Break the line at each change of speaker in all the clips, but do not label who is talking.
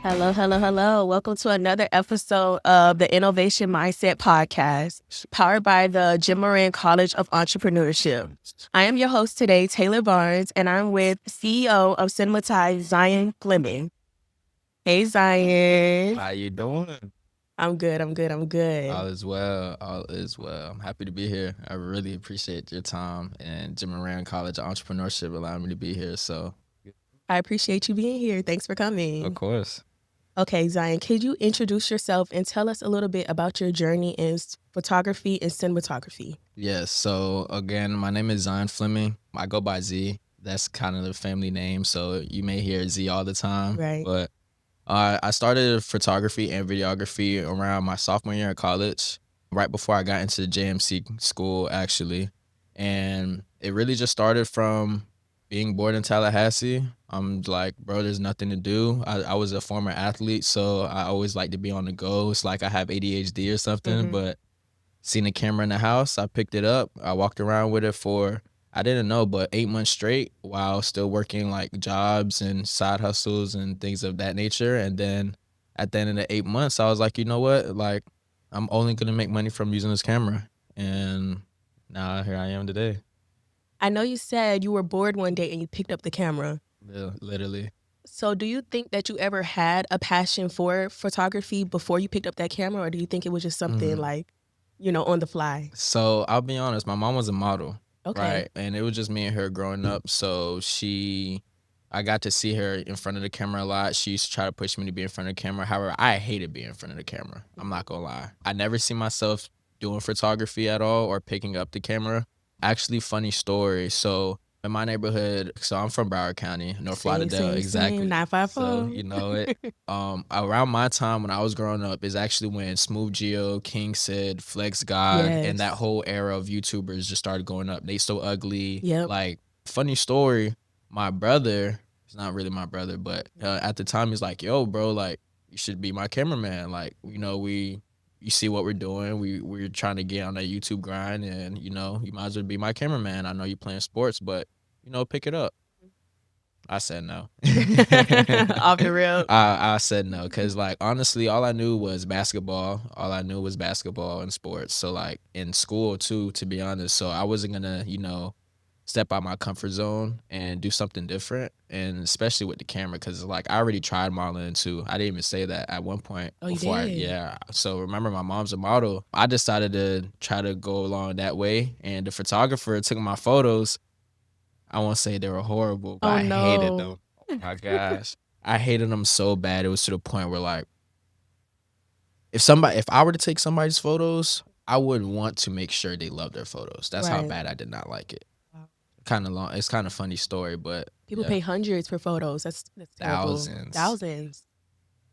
Hello, hello, hello. Welcome to another episode of the InNOLEvation Mindset podcast, powered by the Moran College of Entrepreneurship. I am your host today, Taelor Barnes, and I'm with CEO of CinematyZe, Zyon Fleming. Hey, Zyon.
How you doing?
I'm good.
All is well. All is well. I'm happy to be here. I really appreciate your time and Moran College of Entrepreneurship allowing me to be here. So,
I appreciate you being here. Thanks for
of
coming.
course.
Okay, Zyon, could you introduce yourself and tell us a little bit about your journey in photography and cinematography?
Yes. So again, my name is Zyon Fleming. I go by Z. That's kind of the family name. So you may hear Z all the time.
Right.
But I started photography and videography around my sophomore year in college, right before I got into the JMC school, actually. And it really just started from being bored in Tallahassee. I'm like, bro, there's nothing to do. I was a former athlete, so I always like to be on the go. It's like I have ADHD or something, but seen a camera in the house, I picked it up. I walked around with it for, I didn't know, but 8 months straight while still working like jobs and side hustles and things of that nature. And then at the end of the 8 months, I was like, you know what? Like, I'm only going to make money from using this camera. And now here I am today.
I know you said you were bored one day and you picked up the camera.
Literally.
So do you think that you ever had a passion for photography before you picked up that camera, or do you think it was just something like, on the fly?
So I'll be honest, my mom was a model,
Okay.
right? And it was just me and her growing up. So I got to see her in front of the camera a lot. She used to try to push me to be in front of the camera. However, I hated being in front of the camera. I'm not gonna lie. I never see myself doing photography at all or picking up the camera. Actually, funny story. So in my neighborhood, so I'm from Broward County, North Lauderdale, exactly.
Same, 954.
So you know it. Around my time when I was growing up is actually when Smooth Geo, King Sid, Flex God, and that
Yes.
whole era of YouTubers just started going up. They So Ugly.
Yep.
Like, funny story, my brother, he's not really my brother, but at the time he's like, yo, bro, like, you should be my cameraman. Like, you see what we're doing. We're trying to get on that YouTube grind, and you might as well be my cameraman. I know you playing sports, but pick it up. I said no.
Off the rip.
I said no because, like, honestly, all I knew was basketball. All I knew was basketball and sports. So, like, in school too, to be honest. So I wasn't gonna, step out my comfort zone and do something different, and especially with the camera, because like I already tried modeling too. I didn't even say that at one point.
Oh, you
before
did?
Yeah. So remember, my mom's a model. I decided to try to go along that way, and the photographer took my photos. I won't say they were horrible, but
Oh,
I hated
no.
them. Oh my gosh. I hated them so bad. It was to the point where, like, if I were to take somebody's photos, I would want to make sure they love their photos. That's how
Right.
bad I did not like it.
Wow.
Kind of long. It's kind of funny story, but
People
yeah,
pay hundreds for photos. That's terrible.
thousands.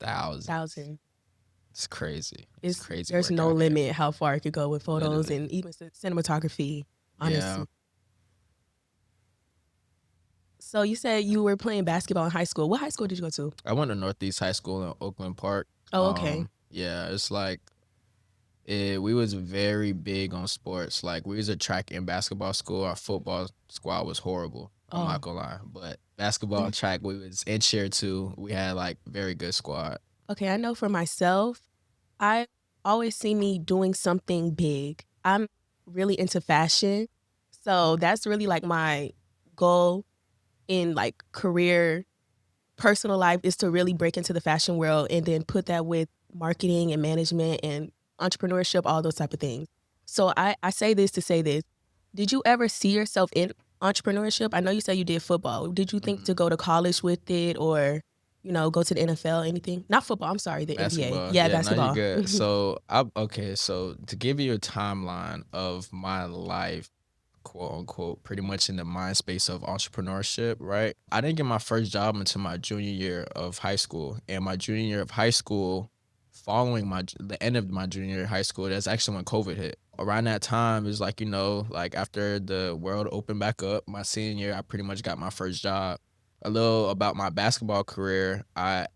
Thousands.
It's crazy.
It's
crazy.
There's
work
no
out here.
limit how far it could go with photos
Literally.
and even cinematography, honestly.
Yeah.
So you said you were playing basketball in high school. What high school did you go to?
I went to Northeast High School in Oakland Park.
Oh, okay.
Yeah, it's like we was very big on sports. Like, we was a track and basketball school. Our football squad was horrible. I'm not gonna lie, but basketball and track, we was in cheer too. We had like very good squad.
Okay, I know for myself, I always see me doing something big. I'm really into fashion. So that's really like my goal in like career, personal life, is to really break into the fashion world and then put that with marketing and management and entrepreneurship, all those type of things. So I say this to say this. Did you ever see yourself in entrepreneurship? I know you said you did football. Did you think to go to college with it, or go to the NFL, anything? Not football, I'm sorry, the NBA.
Basketball.
Yeah,
No,
basketball.
you're good. So so to give you a timeline of my life, quote unquote, pretty much in the mind space of entrepreneurship, right? I didn't get my first job until my junior year of high school. And my junior year of high school, following the end of my junior year of high school, that's actually when COVID hit. Around that time is like, like after the world opened back up, my senior year, I pretty much got my first job. A little about my basketball career. At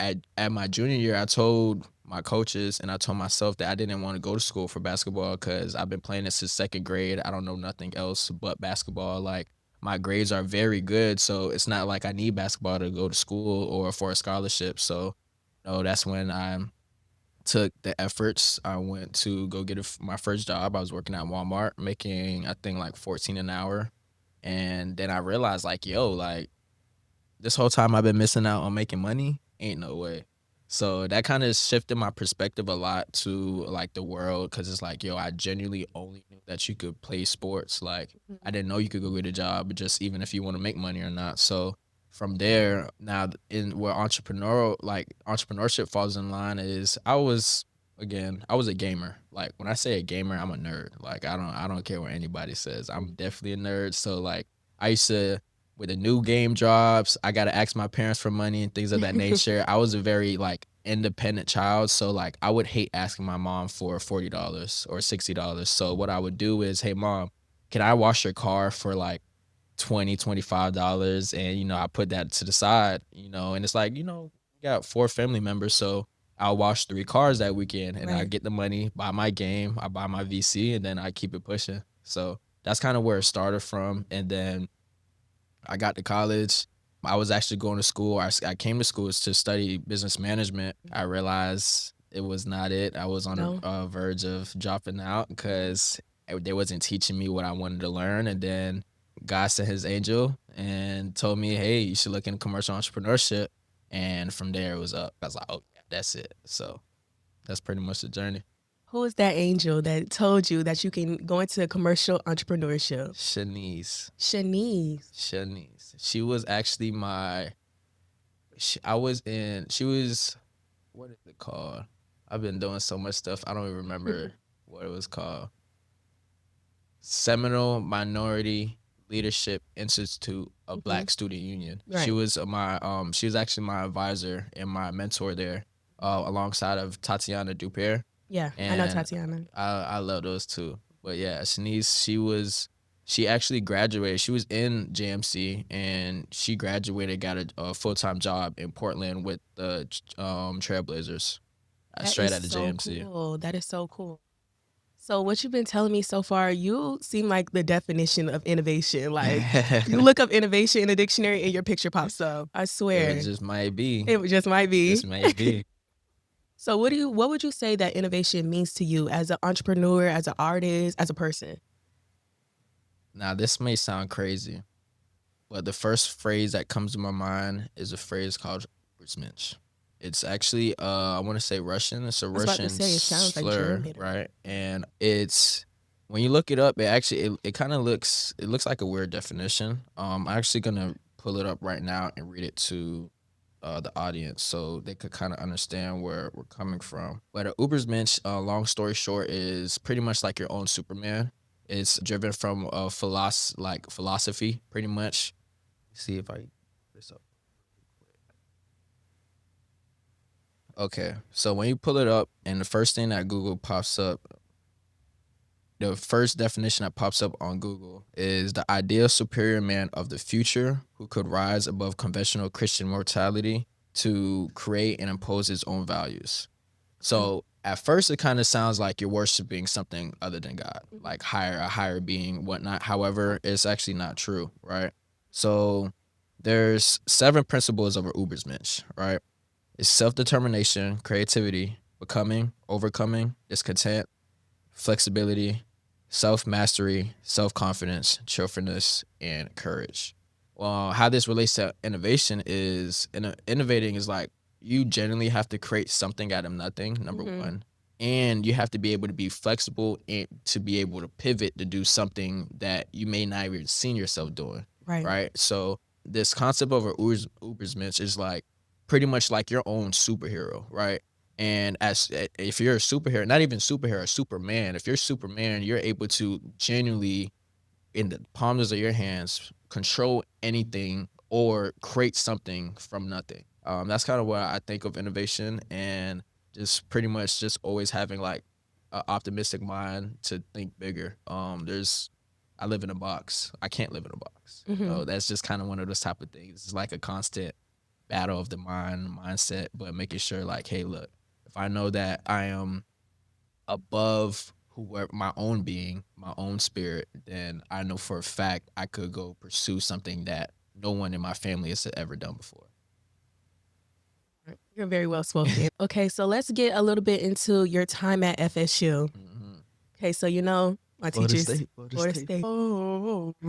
my junior year, I told my coaches and I told myself that I didn't want to go to school for basketball because I've been playing it since second grade. I don't know nothing else but basketball. Like, my grades are very good, so it's not like I need basketball to go to school or for a scholarship. So That's when I took the efforts. I went to go get my first job. I was working at Walmart, making I think like 14 an hour, and then I realized like, yo, like this whole time I've been missing out on making money. Ain't no way. So that kind of shifted my perspective a lot to like the world, because it's like, yo, I genuinely only knew that you could play sports. Like I
Mhm.
didn't know you could go get a job, just even if you want to make money or not. So from there, now in where entrepreneurship falls in line is I was a gamer. Like when I say a gamer, I'm a nerd. Like I don't care what anybody says. I'm definitely a nerd. So like I used to, with the new game drops, I gotta ask my parents for money and things of that nature. I was a very like independent child, so like I would hate asking my mom for $40 or $60. So what I would do is, hey mom, can I wash your car for like 25 dollars? And I put that to the side, and it's like, we got four family members, so I'll wash three cars that weekend, and I
Right.
get the money, buy my game, I buy my VC, and then I keep it pushing. So that's kind of where it started from. And then I got to college. I was actually going to school. I came to school to study business management. I realized it was not it. I was on the
No.
verge of dropping out because they wasn't teaching me what I wanted to learn. And then God sent his angel and told me, hey, you should look into commercial entrepreneurship. And from there, it was up. I was like, oh, yeah, that's it. So that's pretty much the journey.
Who is that angel that told you that you can go into commercial entrepreneurship?
Shanice.
Shanice.
Shanice. She was actually she was, what is it called? I've been doing so much stuff. I don't even remember what it was called. Seminole Minority Leadership Institute of
Hmm.
Black Student Union.
Right.
She was actually my advisor and my mentor there, alongside of Tatiana Dupere.
Yeah, I know
And
Tatiana.
I love those two. But yeah, Shanice, she actually graduated. She was in JMC and she graduated, got a full time job in Portland with the Trailblazers,
That
straight
is
out of
so
JMC.
cool. That is so cool. So what you've been telling me so far, you seem like the definition of innovation. Like you look up innovation in a dictionary and your picture pops up. I
It
swear.
just might be.
It just might be.
Just may be.
So what would you say that innovation means to you as an entrepreneur, as an artist, as a person?
Now this may sound crazy, but the first phrase that comes to my mind is a phrase called Ubersmensch. It's actually I want to say Russian. It's a
I was about to
Russian
say it sounds like
slur,
German.
right? And it's, when you look it up, it kind of looks like a weird definition. I'm actually gonna pull it up right now and read it to the audience so they could kind of understand where we're coming from. But a Ubersmensch, long story short, is pretty much like your own Superman. It's driven from philosophy, pretty much. See if I put this up. Okay, so when you pull it up, and the first thing that Google pops up, the first definition that pops up on Google is the ideal superior man of the future who could rise above conventional Christian mortality to create and impose his own values.
Okay.
So at first, it kind of sounds like you're worshiping something other than God,
Mhm.
like a higher being, whatnot. However, it's actually not true, right? So there's 7 principles of an Ubersmensch, right? It's self-determination, creativity, becoming, overcoming, discontent, flexibility, self-mastery, self-confidence, cheerfulness, and courage. Well, how this relates to innovation is, innovating is like you generally have to create something out of nothing, number
Mhm.
one. And you have to be able to be flexible and to be able to pivot to do something that you may not even seen yourself doing.
Right.
Right. So this concept of an Ubersmensch is like pretty much like your own superhero, right? And if you're a superhero, not even superhero, Superman, if you're Superman, you're able to genuinely, in the palms of your hands, control anything or create something from nothing. That's kind of what I think of innovation, and just pretty much just always having like an optimistic mind to think bigger. I live in a box. I can't live in a box.
Mhm.
That's just kind of one of those type of things. It's like a constant battle of the mindset, but making sure like, hey, look, if I know that I am above whoever, my own being, my own spirit, then I know for a fact I could go pursue something that no one in my family has ever done before.
You're very well spoken. Okay, so let's get a little bit into your time at FSU. Okay, so my
Florida
teachers,
State, Florida State.
Oh,
I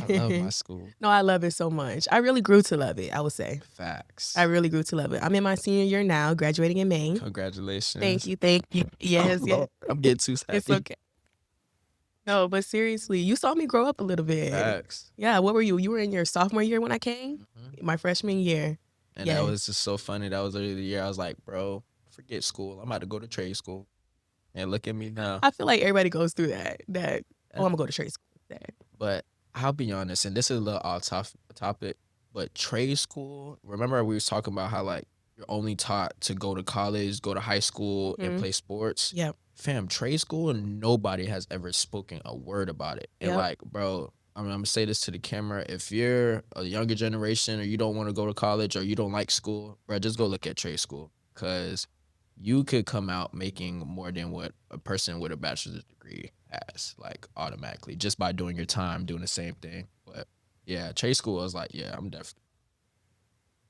love my school.
No, I love it so much. I really grew to love it, I would say.
Facts.
I really grew to love it. I'm in my senior year now, graduating in May.
Congratulations.
Thank you, thank you. Yes,
Oh,
yes.
Lord, I'm getting too happy.
It's okay. No, but seriously, you saw me grow up a little bit.
Facts.
Yeah, what were you? You were in your sophomore year when I came? My freshman year.
And that was just so funny. That was literally the year I was like, bro, forget school. I'm about to go to trade school. And look at me now.
I feel like everybody goes through that. I'm going to go to trade school.
But I'll be honest, and this is a little off topic, but trade school, remember we was talking about how like you're only taught to go to college, go to high school, and play sports?
Yep.
Fam, trade school, nobody has ever spoken a word about it. And like, bro, I'm gonna say this to the camera. If you're a younger generation or you don't want to go to college or you don't like school, bro, just go look at trade school. Cause you could come out making more than what a person with a bachelor's degree has, like automatically, just by doing your time, doing the same thing. But yeah, trade school, I was like, yeah, I'm definitely.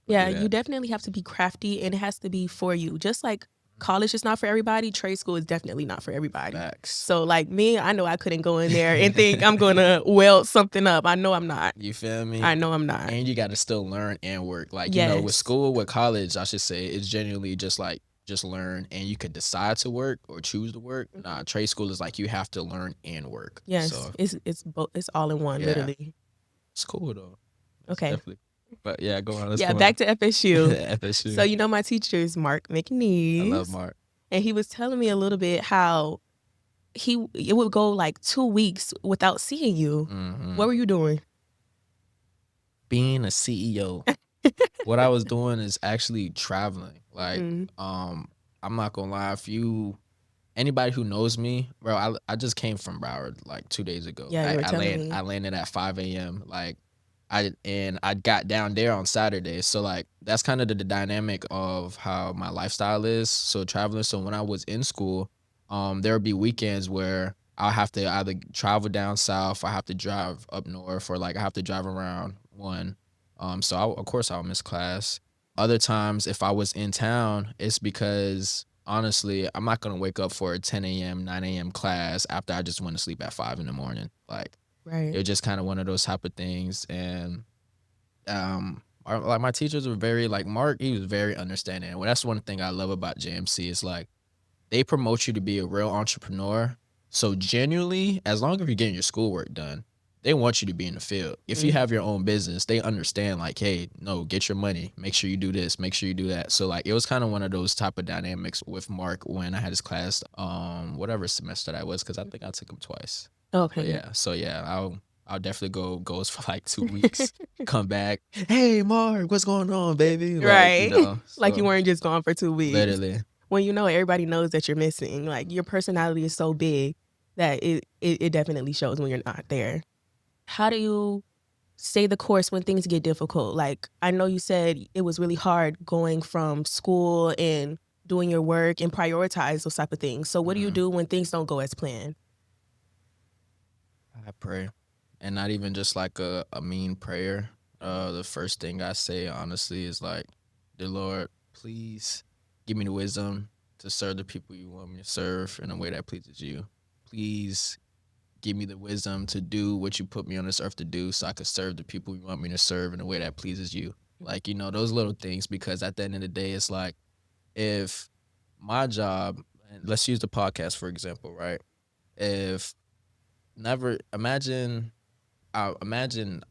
Yeah, you definitely have to be crafty and it has to be for you. Just like college is not for everybody, trade school is definitely not for everybody.
Facts.
So like me, I know I couldn't go in there and think I'm going to weld something up. I know I'm not.
You feel me?
I know I'm not.
And you got to still learn and work. Like, you know, with school, with college, I should say, it's genuinely just like, just learn and you could decide to work or choose to work. Nah, trade school is like you have to learn and work.
Yes,
so,
it's both. It's all in one, literally.
It's cool though.
Okay.
Definitely. But yeah, go on.
Back to FSU.
FSU.
So my teacher is Mark McNeese.
I love Mark.
And he was telling me a little bit how it would go like 2 weeks without seeing you. What were you doing?
Being a CEO. What I was doing is actually traveling. Like, I'm not gonna lie, anybody who knows me, bro, I just came from Broward like 2 days ago.
Yeah, you were telling me.
I landed at 5 a.m. Like I got down there on Saturday. So like that's kind of the dynamic of how my lifestyle is. So traveling. So when I was in school, there would be weekends where I'll have to either travel down south, I have to drive up north, or like I have to drive around one. So of course I'll miss class. Other times if I was in town, it's because honestly, I'm not gonna wake up for a 10 a.m., 9 a.m. class after I just went to sleep at 5 in the morning. Like, it was just kind of one of those type of things. And like my teachers were very like Mark, he was very understanding. Well, that's one thing I love about JMC is like they promote you to be a real entrepreneur. So genuinely, as long as you're getting your schoolwork done, they want you to be in the field. If you have your own business, they understand like, hey, no, get your money. Make sure you do this. Make sure you do that. So like it was kind of one of those type of dynamics with Mark when I had his class, whatever semester that was, because I think I took him twice.
Okay.
But yeah. So yeah, I'll definitely goes for like 2 weeks, come back. Hey Mark, what's going on, baby? Like,
right. Like you weren't just gone for 2 weeks.
Literally.
When everybody knows that you're missing. Like your personality is so big that it definitely shows when you're not there. How do you stay the course when things get difficult? Like I know you said it was really hard going from school and doing your work and prioritize those type of things. So what do you do when things don't go as planned?
I pray. And not even just like a mean prayer. The first thing I say honestly is like, dear Lord, please give me the wisdom to serve the people you want me to serve in a way that pleases you. Please give me the wisdom to do what you put me on this earth to do so I could serve the people you want me to serve in a way that pleases you. Like, those little things, because at the end of the day, it's like, if my job, and let's use the podcast, for example, right? If imagine, I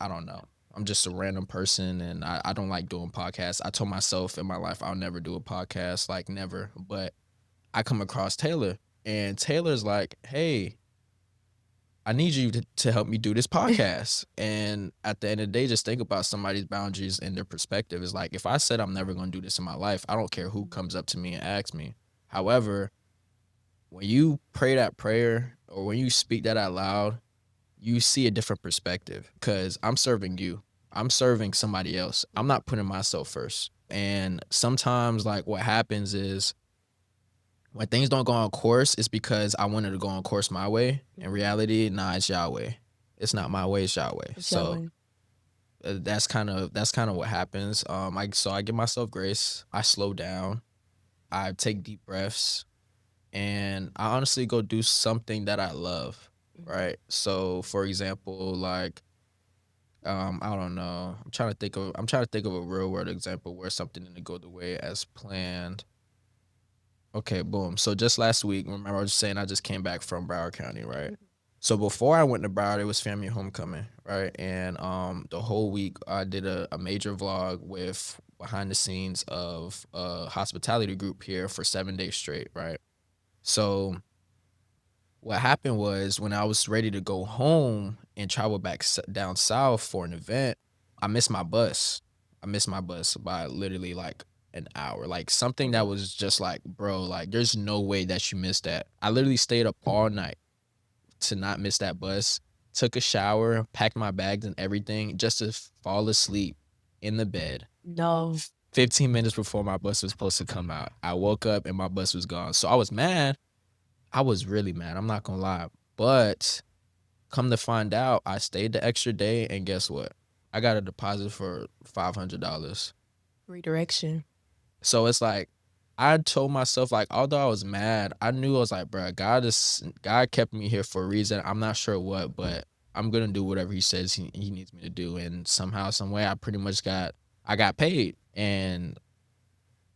don't know, I'm just a random person and I don't like doing podcasts. I told myself in my life, I'll never do a podcast, like never. But I come across Taelor and Taylor's like, hey, I need you to help me do this podcast. And at the end of the day, just think about somebody's boundaries and their perspective. Is like, if I said I'm never going to do this in my life, I don't care who comes up to me and asks me. However, when you pray that prayer or when you speak that out loud, you see a different perspective because I'm serving you. I'm serving somebody else. I'm not putting myself first. And sometimes like what happens is when things don't go on course, it's because I wanted to go on course my way. In reality, nah, it's Yahweh. It's not my way, it's Yahweh.
It's Yahweh.
that's kind of what happens. I give myself grace. I slow down. I take deep breaths, and I honestly go do something that I love.
Mhm.
Right. So, for example, like I don't know. I'm trying to think of a real world example where something didn't go the way as planned. Okay, boom. So just last week, remember I was saying I just came back from Broward County, right?
Mhm.
So before I went to Broward, it was family homecoming, right? And the whole week I did a major vlog with behind the scenes of a hospitality group here for 7 days straight, right? So what happened was when I was ready to go home and travel back down south for an event, I missed my bus. I missed my bus by literally like an hour. Like
Oh,
something that
wow.
was just like, bro, like there's no way that you missed that. I literally stayed up all night to not miss that bus. Took a shower, packed my bags and everything just to fall asleep in the bed.
No.
15 minutes before my bus was supposed to come out. I woke up and my bus was gone. So I was mad. I was really mad. I'm not gonna lie. But come to find out, I stayed the extra day, and guess what? I got a deposit for $500.
Redirection.
So it's like I told myself, like, although I was mad, I knew I was like, bro, God kept me here for a reason. I'm not sure what, but I'm gonna do whatever He says He needs me to do. And somehow, some way, I got paid, and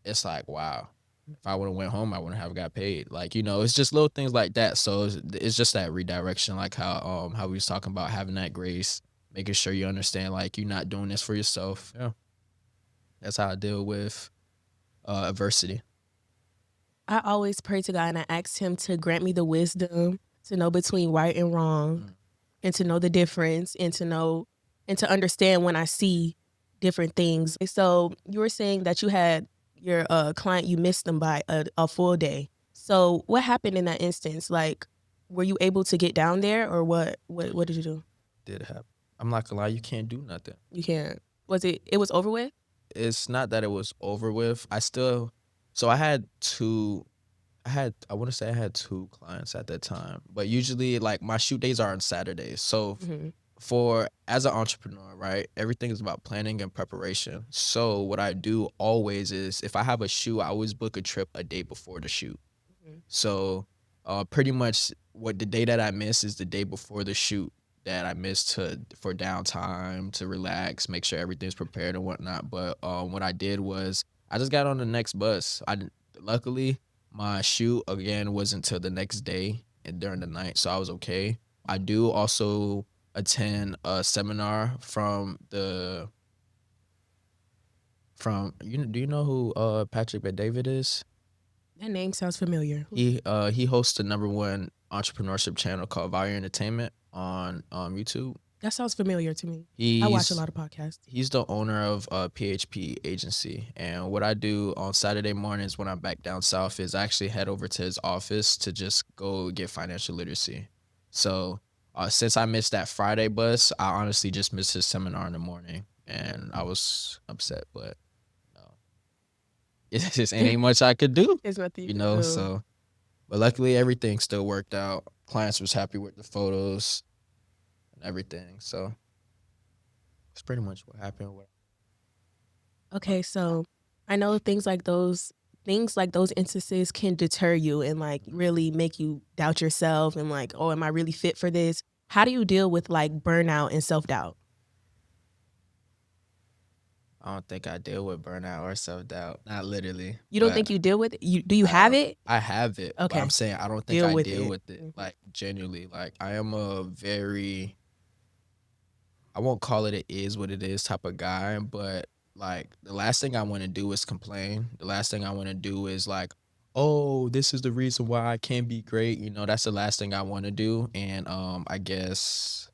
it's like, wow. If I would have went home, I wouldn't have got paid. Like, it's just little things like that. So it's just that redirection, like how we was talking about having that grace, making sure you understand like you're not doing this for yourself. Yeah, that's how I deal with adversity.
I always pray to God and I ask Him to grant me the wisdom to know between right and wrong
Mm,
and to know the difference and to know and to understand when I see different things. So you were saying that you had your client, you missed them by a full day. So what happened in that instance? Like, were you able to get down there or what? What did you do?
did happen. I'm not gonna lie, you can't do nothing.
You can't. Was it? It was over with.
It's not that it was over with. So I had two. I want to say I had two clients at that time, but usually like my shoot days are on Saturdays. So
Hmm.
for as an entrepreneur, right? Everything is about planning and preparation. So what I do always is if I have a shoot, I always book a trip a day before the shoot.
Hmm.
So pretty much what the day that I miss is the day before the shoot that I missed to for downtime to relax, make sure everything's prepared and whatnot. But what I did was I just got on the next bus. Luckily my shoot again wasn't till the next day and during the night, so I was okay. I do also attend a seminar from do you know who Patrick Bet David is?
That name sounds familiar. Who's that?
He hosts the #1 entrepreneurship channel called Value Entertainment on YouTube.
That sounds familiar to me. I watch a
He's
lot of podcasts.
he's the owner of PHP agency, and what I do on Saturday mornings when I'm back down south is I actually head over to his office to just go get financial literacy. So since I missed that Friday bus, I honestly just missed his seminar in the morning, and I was upset, but no, it just ain't much I could do,
There's nothing you can do.
So, but luckily everything still worked out. Clients was happy with the photos and everything, so it's pretty much what happened.
Okay, so I know things like those instances can deter you and like really make you doubt yourself and like, oh, am I really fit for this? How do you deal with like burnout and self doubt?
I don't think I deal with burnout or self doubt. Not literally,
You don't
but
think you deal with it? You do you have it?
I have it. But I'm
Okay,
saying I don't think
deal
I
with
deal
it.
with it.
Mhm.
Like genuinely, like I am a very I won't call it is what it is type of guy, but like the last thing I want to do is complain. The last thing I want to do is like, oh, this is the reason why I can't be great. That's the last thing I want to do. And I guess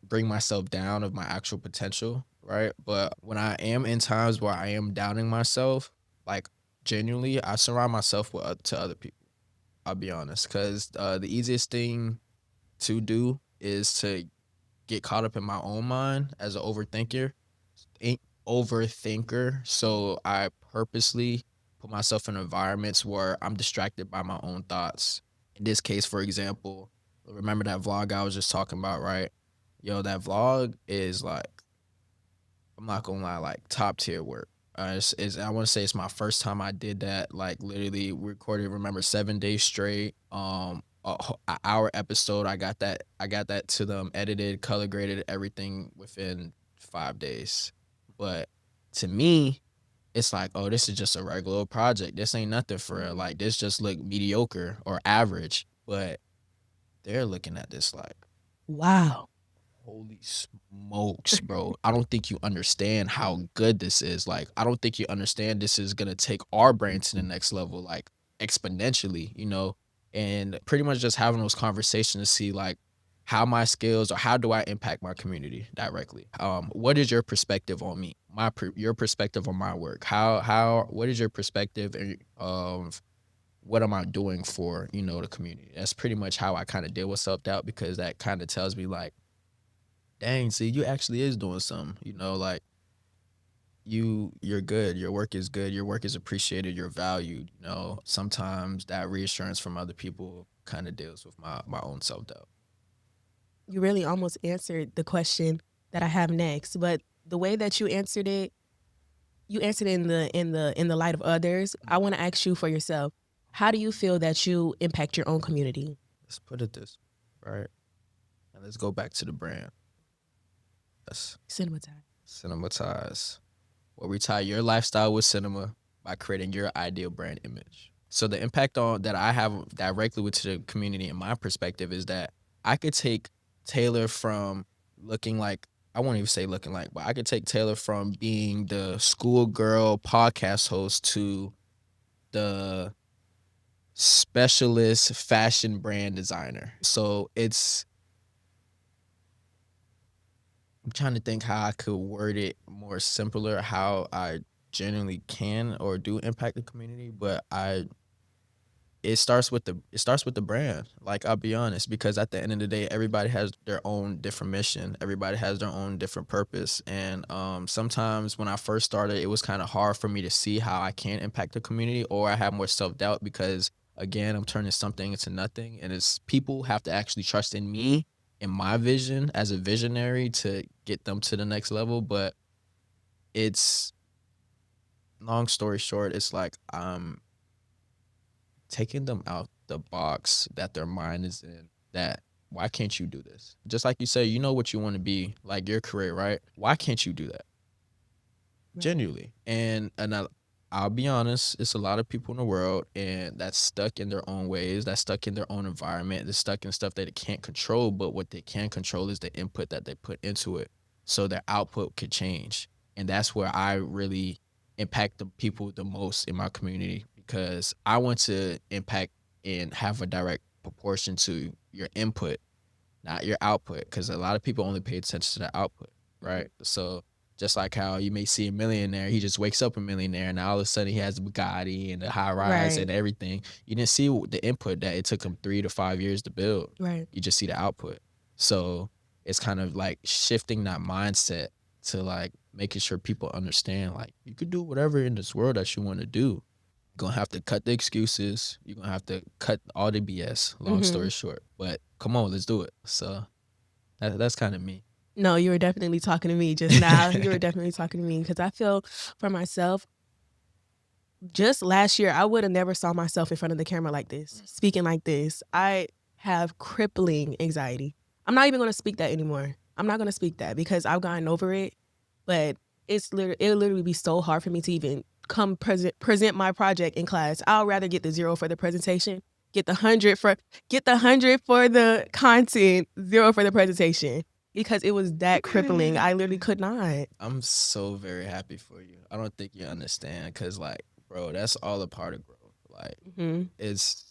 bring myself down of my actual potential, right? But when I am in times where I am doubting myself, like genuinely, I surround myself with to other people. I'll be honest, because the easiest thing to do is to get caught up in my own mind as an overthinker. So I purposely put myself in environments where I'm distracted by my own thoughts. In this case, for example, remember that vlog I was just talking about, right? Yo, that vlog is like, I'm not gonna lie, like top tier work. I want to say it's my first time I did that. Like literally recorded. Remember 7 days straight. A hour episode. I got that to them, edited, color graded, everything within 5 days. But to me, it's like, oh, this is just a regular project. This ain't nothing for real. Like this just look mediocre or average. But they're looking at this like,
Wow.
holy smokes, bro. I don't think you understand how good this is. Like, I don't think you understand this is gonna take our brain to the next level, like exponentially, and pretty much just having those conversations to see like how my skills or how do I impact my community directly. What is your perspective on me? Your perspective on my work. What is your perspective of what am I doing for, the community? That's pretty much how I kind of deal with self-doubt, because that kind of tells me like, dang, see, you actually is doing something, like you're good. Your work is good. Your work is appreciated. You're valued. Sometimes that reassurance from other people kind of deals with my own self-doubt.
You really almost answered the question that I have next, but the way that you answered it in the light of others. I want to ask you for yourself. How do you feel that you impact your own community?
Let's put it this way, right? And let's go back to the brand. Let's
CinemaTize.
cinematize. Well, retire your lifestyle with cinema by creating your ideal brand image. So the impact on that I have directly with the community, in my perspective, is that I could take Taylor from looking like, I won't even say looking like, but I could take Taylor from being the schoolgirl podcast host to the specialist fashion brand designer. So I'm trying to think how I could word it more simpler, how I genuinely can or do impact the community, but it starts with the brand. Like, I'll be honest, because at the end of the day, everybody has their own different mission. Everybody has their own different purpose. And sometimes when I first started, it was kind of hard for me to see how I can impact the community, or I have more self-doubt because again, I'm turning something into nothing. And it's people have to actually trust in me and my vision as a visionary to get them to the next level. But it's long story short, it's like taking them out the box that their mind is in, that why can't you do this? Just like you say, you know what you want to be, like your career, right? Why can't you do that?
Right.
Genuinely. I'll be honest, it's a lot of people in the world and that's stuck in their own ways, that's stuck in their own environment, they're stuck in stuff that they can't control, but what they can control is the input that they put into it. So their output could change. And that's where I really impact the people the most in my community, because I want to impact and have a direct proportion to your input, not your output. Because a lot of people only pay attention to the output, right? So just like how you may see a millionaire, he just wakes up a millionaire, and all of a sudden he has a Bugatti and a high rise
Right.
and everything. You didn't see the input that it took him 3 to 5 years to build.
Right.
You just see the output. So it's kind of like shifting that mindset to like making sure people understand, like, you could do whatever in this world that you want to do. You're gonna have to cut the excuses. You're gonna have to cut all the BS. Long story short, but come on, let's do it. So that's kind of me.
No, you were definitely talking to me just now. You were definitely talking to me because I feel for myself, just last year, I would have never saw myself in front of the camera like this, speaking like this. I have crippling anxiety. I'm not even going to speak that anymore. I'm not going to speak that because I've gotten over it. But it'll literally be so hard for me to even come present my project in class. I'll rather get the 0 for the presentation, get the 100 for the content, 0 for the presentation, because it was that crippling. I literally could not.
I'm so very happy for you. I don't think you understand, because, like, bro, that's all a part of growth. Like, it's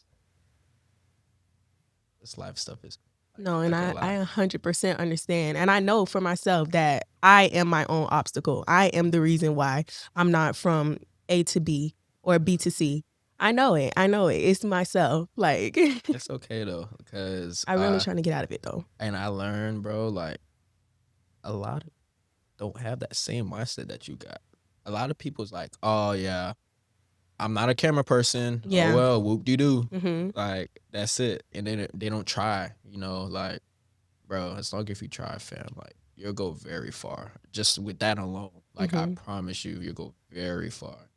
this life stuff is like,
No,
I'm
and
not gonna
I
lie.
100% understand. And I know for myself that I am my own obstacle. I am the reason why I'm not from A to B or B to C. I know it. I know it. It's myself. Like,
It's okay though, because
I'm really trying to get out of it though.
and I learned, bro, like a lot of don't have that same mindset that you got. A lot of people's like, oh yeah, I'm not a camera person. Oh
Yeah.
well, whoop de doo.
Mm-hmm.
Like, that's it. And then they don't try, like, bro, as long as you try, fam, like you'll go very far. Just with that alone, like I
Mhm.
promise you, you'll go very far.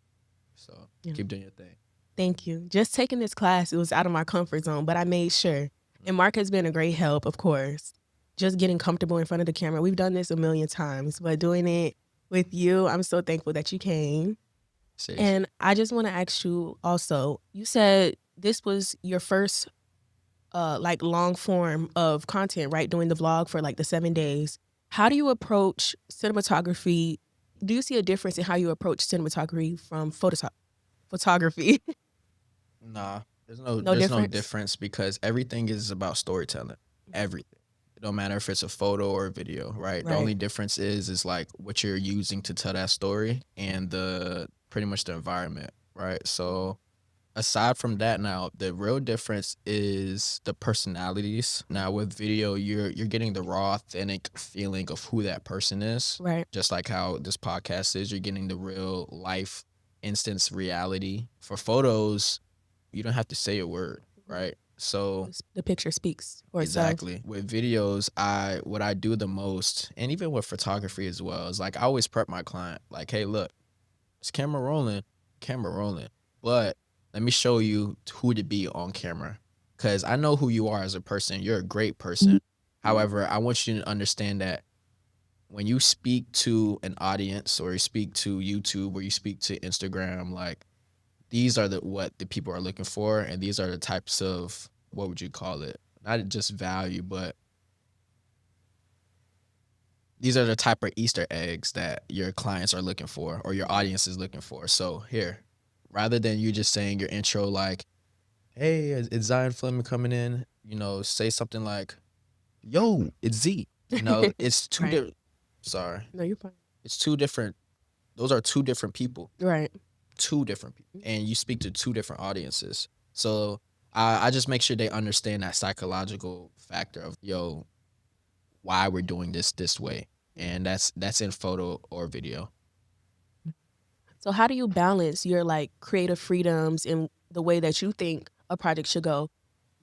So
Yeah.
keep doing your thing.
Thank you. Just taking this class, it was out of my comfort zone, but I made sure. And Mark has been a great help, of course. Just getting comfortable in front of the camera. We've done this a million times, but doing it with you, I'm so thankful that you came.
Seriously.
And I just want to ask you also, you said this was your first like long form of content, right? Doing the vlog for like the 7 days. How do you approach cinematography? Do you see a difference in how you approach cinematography from photography?
Nah,
No
there's no
difference?
difference because everything is about storytelling. Everything. It don't matter if it's a photo or a video, right? The
Right.
only difference is like what you're using to tell that story and the pretty much the environment, right? So aside from that, now the real difference is the personalities. Now with video, you're getting the raw authentic feeling of who that person is,
Right.
just like how this podcast is. You're getting the real life instance reality. For photos, you don't have to say a word, right? So
The picture speaks for itself.
exactly. With videos, what I do the most, and even with photography as well, is like I always prep my client, like, hey, look, it's camera rolling. But let me show you who to be on camera. Cause I know who you are as a person. You're a great person. However, I want you to understand that when you speak to an audience or you speak to YouTube or you speak to Instagram, like these are what the people are looking for, and these are the types of, what would you call it? Not just value, but these are the type of Easter eggs that your clients are looking for or your audience is looking for. So here, rather than you just saying your intro like, "Hey, it's Zyon Fleming coming in," say something like, "Yo, it's Z." It's two
Right.
different. Sorry,
No, you're fine.
it's two different. Those are two different people.
Right.
Two different people, and you speak to two different audiences. So I just make sure they understand that psychological factor of why we're doing this way, and that's in photo or video.
So how do you balance your like creative freedoms in the way that you think a project should go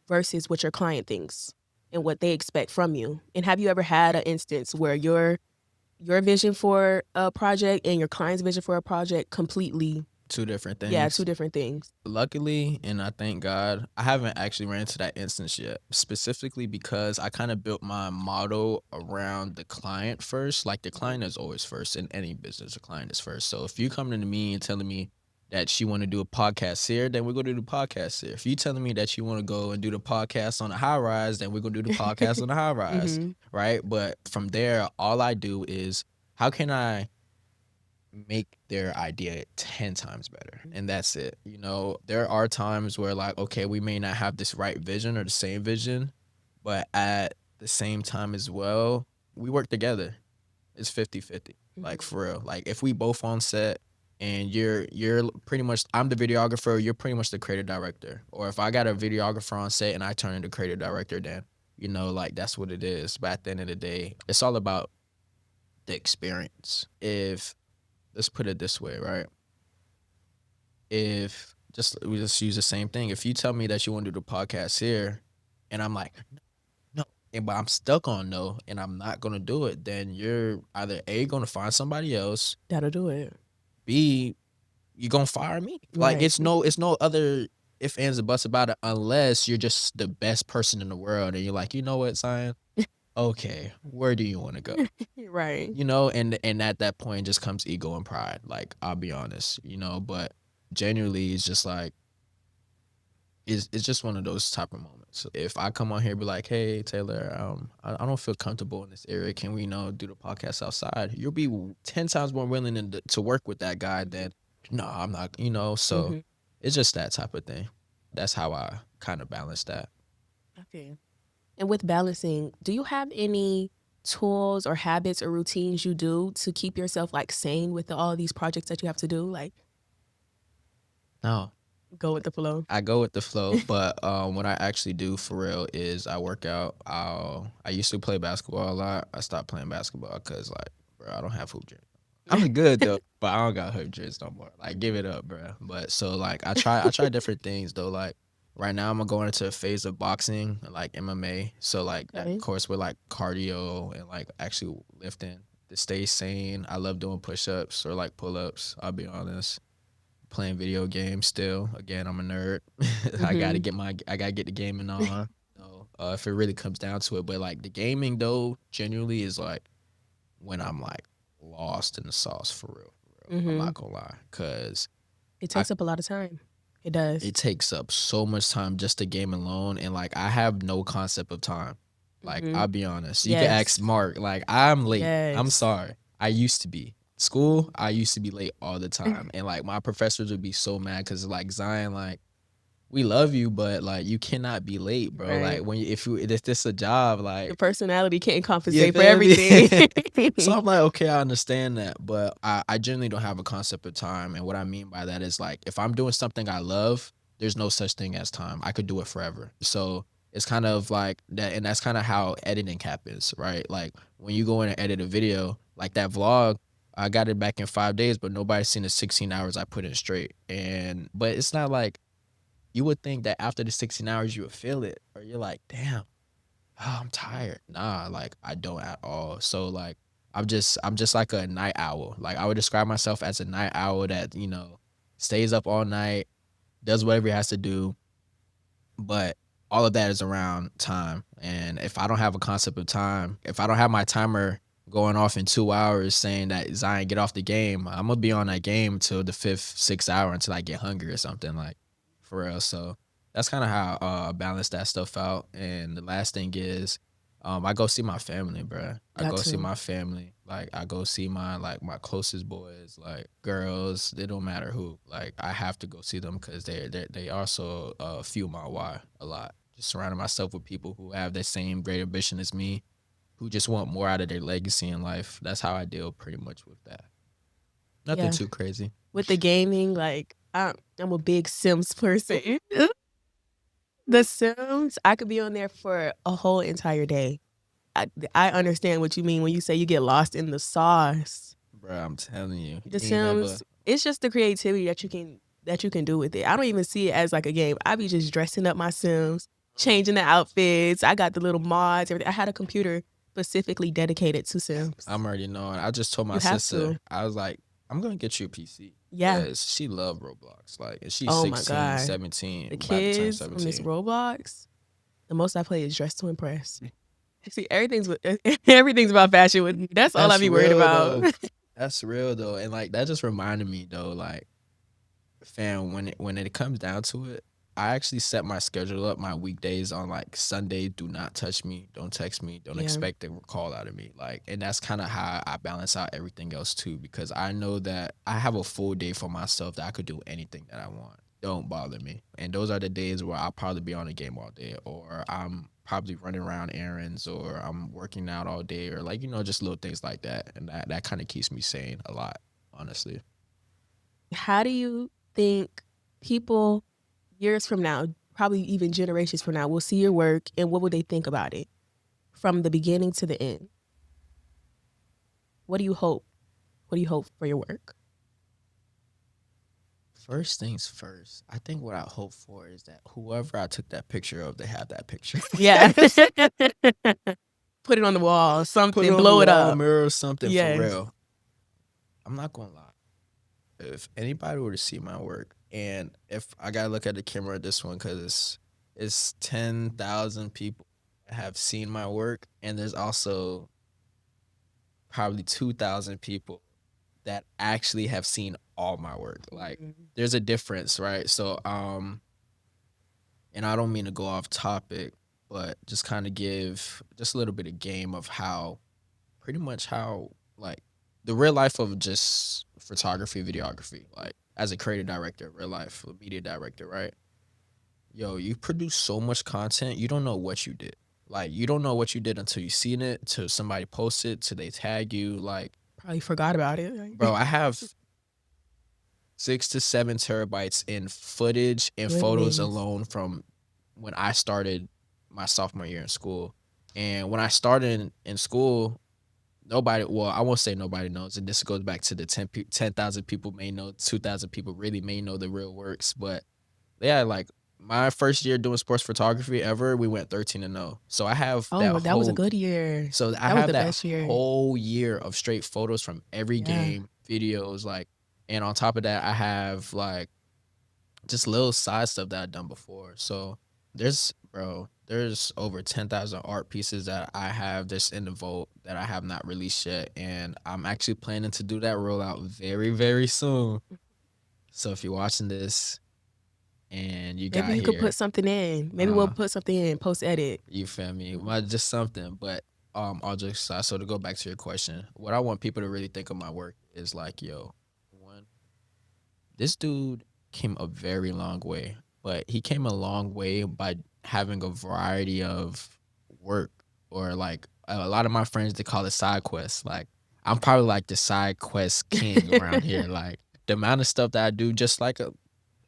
versus what your client thinks and what they expect from you? And have you ever had an instance where your vision for a project and your client's vision for a project completely,
Two different
yeah,
things.
two different things?
Luckily, and I thank God, I haven't actually ran into that instance yet, specifically because I kind of built my model around the client first. Like the client is always first in any business, the client is first. So if you coming to me and telling me that you want to do a podcast here, then we're going to do the podcast here. If you telling me that you want to go and do the podcast on a high rise, then we're going to do the podcast on a high rise,
Mm-hmm.
right? But from there, all I do is how can I make their idea 10 times better, and that's it. There are times where like, okay, we may not have this right vision or the same vision, but at the same time as well, we work together. It's 50-50, like for real. Like if we both on set and you're pretty much, I'm the videographer, you're pretty much the creative director, or if I got a videographer on set and I turn into creative director, then like that's what it is. But at the end of the day, it's all about the experience. If Let's put it this way, right? If we just use the same thing. If you tell me that you want to do the podcast here, and I'm like, no, but I'm stuck on no, and I'm not gonna do it, then you're either A, gonna find somebody else,
That'll do it.
B, you're gonna fire me. Like
Right.
it's no other if ands or buts about it, unless you're just the best person in the world and you're like, you know what, Zion? Okay, where do you want to go?
Right.
And at that point just comes ego and pride, like I'll be honest, but genuinely it's just like it's just one of those type of moments. If I come on here and be like, hey Taylor, I don't feel comfortable in this area, can we do the podcast outside, you'll be 10 times more willing to work with that guy than no, I'm not, so
Mm-hmm.
it's just that type of thing. That's how I kind of balance that.
Okay. And with balancing, do you have any tools or habits or routines you do to keep yourself like sane with all these projects that you have to do? Like
No,
go with the flow.
I go with the flow, but what I actually do for real is I work out. I used to play basketball a lot. I stopped playing basketball because like, bro, I don't have hoop dreams. I'm good though, but I don't got hoop dreams no more. Like, give it up, bro. But so like, I try different things though. Like, Right now, I'm going into a phase of boxing, like MMA. So like that, of
Okay.
course, with like cardio and like actually lifting to stay sane. I love doing push-ups or like pull-ups. I'll be honest. Playing video games still. Again, I'm a nerd.
Mhm.
I gotta get the gaming on. So, if it really comes down to it, but like the gaming though, genuinely is like when I'm like lost in the sauce for real. For real. I'm not
Mhm.
gonna lie, cause
It
I
takes up a lot of time. It
it
does.
takes up so much time just to game alone, and like I have no concept of time. Like I'll
Mhm.
be honest, you can ask
Yes.
Mark. Like I'm late. I'm
Yes.
sorry. I used to be school. I used to be late all the time, and like my professors would be so mad because like Zion, like we love you, but like you cannot be late, bro. Like
Right.
when if this a job,
Your
like
personality can't
you
compensate for
feel me?
everything.
So I'm like, okay, I understand that, but I generally don't have a concept of time. And what I mean by that is like, if I'm doing something I love, there's no such thing as time. I could do it forever. So it's kind of like that. And that's kind of how editing happens, right? Like when you go in and edit a video, like that vlog, I got it back in 5 days, but nobody's seen the 16 hours I put in straight. But it's not like you would think that after the 16 hours, you would feel it, or you're like, damn, oh, I'm tired. Nah, like I don't at all. So like I'm just like a night owl. Like I would describe myself as a night owl that, stays up all night, does whatever he has to do, but all of that is around time. And if I don't have a concept of time, if I don't have my timer going off in 2 hours saying that Zion get off the game, I'm gonna be on that game till the fifth, 6th hour until I get hungry or something, like for real. So that's kind of how I balance that stuff out. And the last thing is I go see my family, bro. I
Got
go see
to.
my family. Like I go see my closest boys, like girls. It don't matter who. Like I have to go see them because they also fuel my why a lot. Just surrounding myself with people who have the same great ambition as me, who just want more out of their legacy in life. That's how I deal pretty much with that. Nothing
Yeah.
too crazy.
With the gaming, like I'm a big Sims person. The Sims, I could be on there for a whole entire day. I understand what you mean when you say you get lost in the sauce.
Bro, I'm telling you,
The
you ain't never.
Sims, it's just the creativity that you can do with it. I don't even see it as like a game. I be just dressing up my Sims, changing the outfits. I got the little mods, everything. I had a computer specifically dedicated to Sims.
I'm already knowing. I just told my
You have
sister,
to.
I was like, I'm gonna get you a PC
Yeah.
because she loved Roblox. Like, and she's
Oh my
16,
God.
17,
The
about to turn
kids on this
17.
Roblox, the most I play is Dress to Impress. See, everything's about fashion with me. That's all I
That's
be worried
real
about.
though. That's real though. And like that just reminded me though, like, fam, when it comes down to it, I actually set my schedule up, my weekdays on like Sunday, do not touch me, don't text me, don't
Yeah.
expect a call out of me. Like, and that's kind of how I balance out everything else too, because I know that I have a full day for myself that I could do anything that I want. Don't bother me. And those are the days where I'll probably be on a game all day, or I'm probably running around errands, or I'm working out all day, or like, just little things like that. And that kind of keeps me sane a lot, honestly.
How do you think people years from now, probably even generations from now, will see your work and what would they think about it from the beginning to the end? What do you hope? What do you hope for your work?
First things first, I think what I hope for is that whoever I took that picture of, they have that picture.
Yeah. Put it on the wall,
Put it
something,
on the
blow it
wall,
up.
mirror, or something for
Yes.
real. I'm not gonna lie. If anybody were to see my work, and if I gotta look at the camera at this one because it's 10,000 people that have seen my work, and there's also probably 2,000 people that actually have seen all my work. Like,
Mhm.
there's a difference, right? So, and I don't mean to go off topic, but just kind of give just a little bit of game of how, pretty much how, like, the real life of just photography, videography, like as a creative director, real life, a media director, right? Yo, you produce so much content, you don't know what you did. Like, you don't know what you did until you seen it, till somebody posts it, till they tag you. Like,
Probably forgot about it.
bro,
Right?
I have 6 to 7 terabytes in footage and photos
Goodness.
alone from when I started my sophomore year in school. And when I started in school, nobody, well, I won't say nobody knows. And this goes back to the 10,000 people may know, 2,000 people really may know the real works. But they had like my first year doing sports photography ever, we went 13-0. So I have that
Oh, that was a
whole
good year.
so I
That was
have
the
that
best year.
whole year of straight photos from every
Yeah.
game, videos, like, and on top of that, I have like just little side stuff that I've done before. So there's over 10,000 art pieces that I have just in the vault that I have not released yet. And I'm actually planning to do that rollout very, very soon. So if you're watching this and you
Maybe
got
you could put
here,
something in. Maybe we'll
uh,
put something in, post edit.
you feel me?
Mhm.
Well, just something. But I'll just so to go back to your question, what I want people to really think of my work is like, yo, one, this dude came a very long way, but he came a long way by having a variety of work, or like a lot of my friends, they call it side quests. Like I'm probably like the side quest king around here. Like the amount of stuff that I do, just like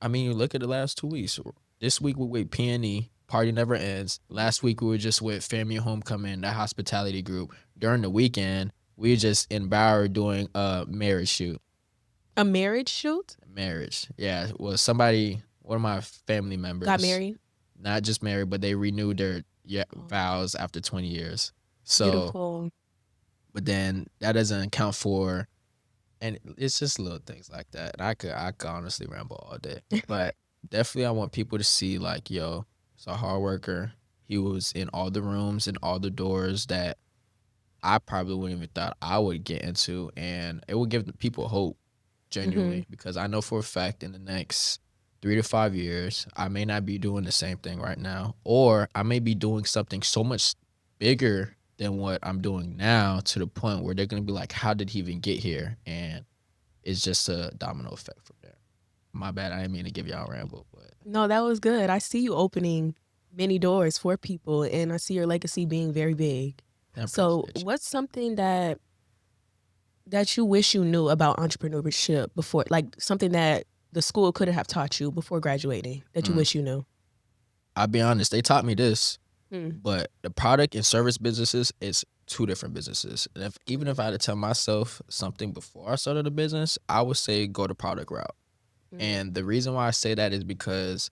I mean, you look at the last 2 weeks. This week we with P&E, Party Never Ends. Last week we were just with Family Homecoming, that hospitality group. During the weekend, we were just in Bower doing a marriage shoot.
A marriage shoot?
Marriage. Yeah. Well, somebody, one of my family
Got
members,
married?
not just married, but they renewed their
Oh,
vows after 20 years. So,
beautiful.
but then that doesn't account for, and it's just little things like that. And I could honestly ramble all day, but definitely I want people to see like, yo, he's a hard worker. He was in all the rooms and all the doors that I probably wouldn't even thought I would get into, and it would give the people hope,
Hmm.
genuinely, because I know for a fact in the next 3 to 5 years, I may not be doing the same thing right now, or I may be doing something so much bigger than what I'm doing now, to the point where they're gonna be like, "How did he even get here?" And it's just a domino effect from there. My bad, I didn't mean to give y'all a ramble, but
No, that was good. I see you opening many doors for people, and I see your legacy being very big.
I
So,
appreciate you.
what's something that you wish you knew about entrepreneurship before, like something that the school couldn't have taught you before graduating that you
Mm.
wish you knew?
I'll be honest, they taught me this,
Hmm.
but the product and service businesses is two different businesses. And even if I had to tell myself something before I started a business, I would say go the product route.
Hmm.
And the reason why I say that is because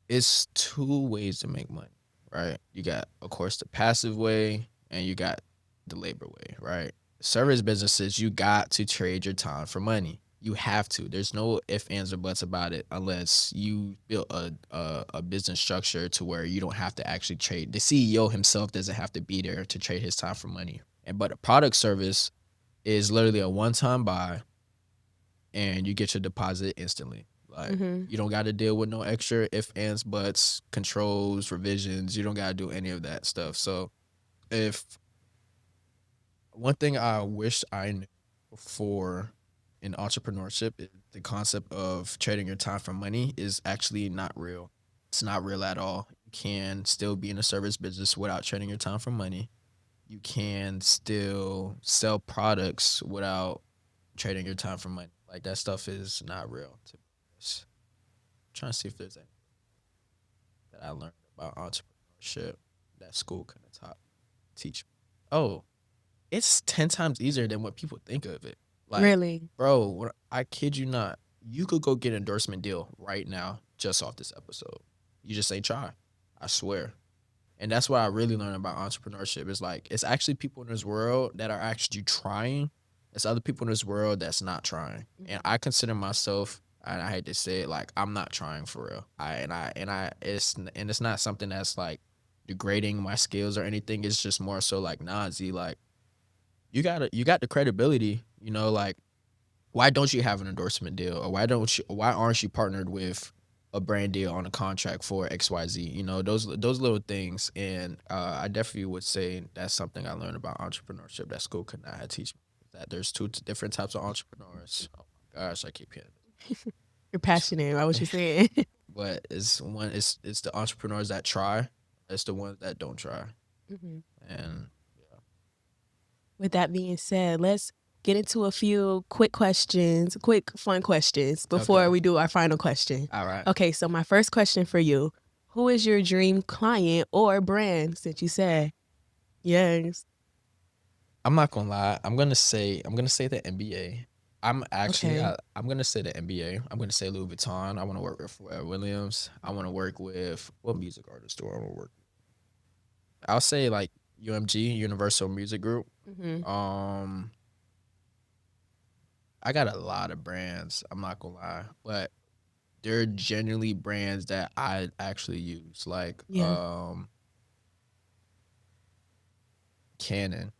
it's two ways to make money, right? You got, of course, the passive way, and you got the labor way, right? Service businesses, you got to trade your time for money. You have to. There's no ifs, ands, or buts about it, unless you build a business structure to where you don't have to actually trade. The CEO himself doesn't have to be there to trade his time for money. And but a product service is literally a one-time buy, and you get your deposit instantly. Like
Hmm.
you don't got to deal with no extra if, ands, buts, controls, revisions. You don't got to do any of that stuff. So if one thing I wish I knew before in entrepreneurship is the concept of trading your time for money is actually not real. It's not real at all. You can still be in a service business without trading your time for money. You can still sell products without trading your time for money. Like that stuff is not real, to be honest. I'm trying to see if there's anything that I learned about entrepreneurship that school couldn't teach me. Oh, it's 10 times easier than what people think of it. Like,
Really?
bro, I kid you not, you could go get an endorsement deal right now just off this episode. You just say try. I swear. And that's what I really learned about entrepreneurship. Is like it's actually people in this world that are actually trying. It's other people in this world that's not trying. And I consider myself, and I hate to say it, like I'm not trying for real. It's not something that's like degrading my skills or anything. It's just more so like, nah, Z, like you got the credibility, like why don't you have an endorsement deal, or why aren't you partnered with a brand deal on a contract for XYZ? Those little things. And I definitely would say that's something I learned about entrepreneurship that school could not have teach me. That there's two different types of entrepreneurs. Oh my gosh, I keep hearing
You're
this.
passionate about what you're saying.
But it's the entrepreneurs that try, it's the ones that don't try.
Mhm.
And
With that being said, let's get into a few quick fun questions before
okay,
we do our final question.
all right.
Okay, so my first question for you, who is your dream client or brand, since you said yes?
I'm not gonna lie. I'm gonna say the NBA. I'm actually
Okay.
I'm gonna say the NBA. I'm gonna say Louis Vuitton. I want to work with Williams. I want to work with what music artist do I want to work? I'll say like UMG, Universal Music Group.
Mhm.
Um, I got a lot of brands. I'm not gonna lie, but they're genuinely brands that I actually use, like
Yeah.
Canon,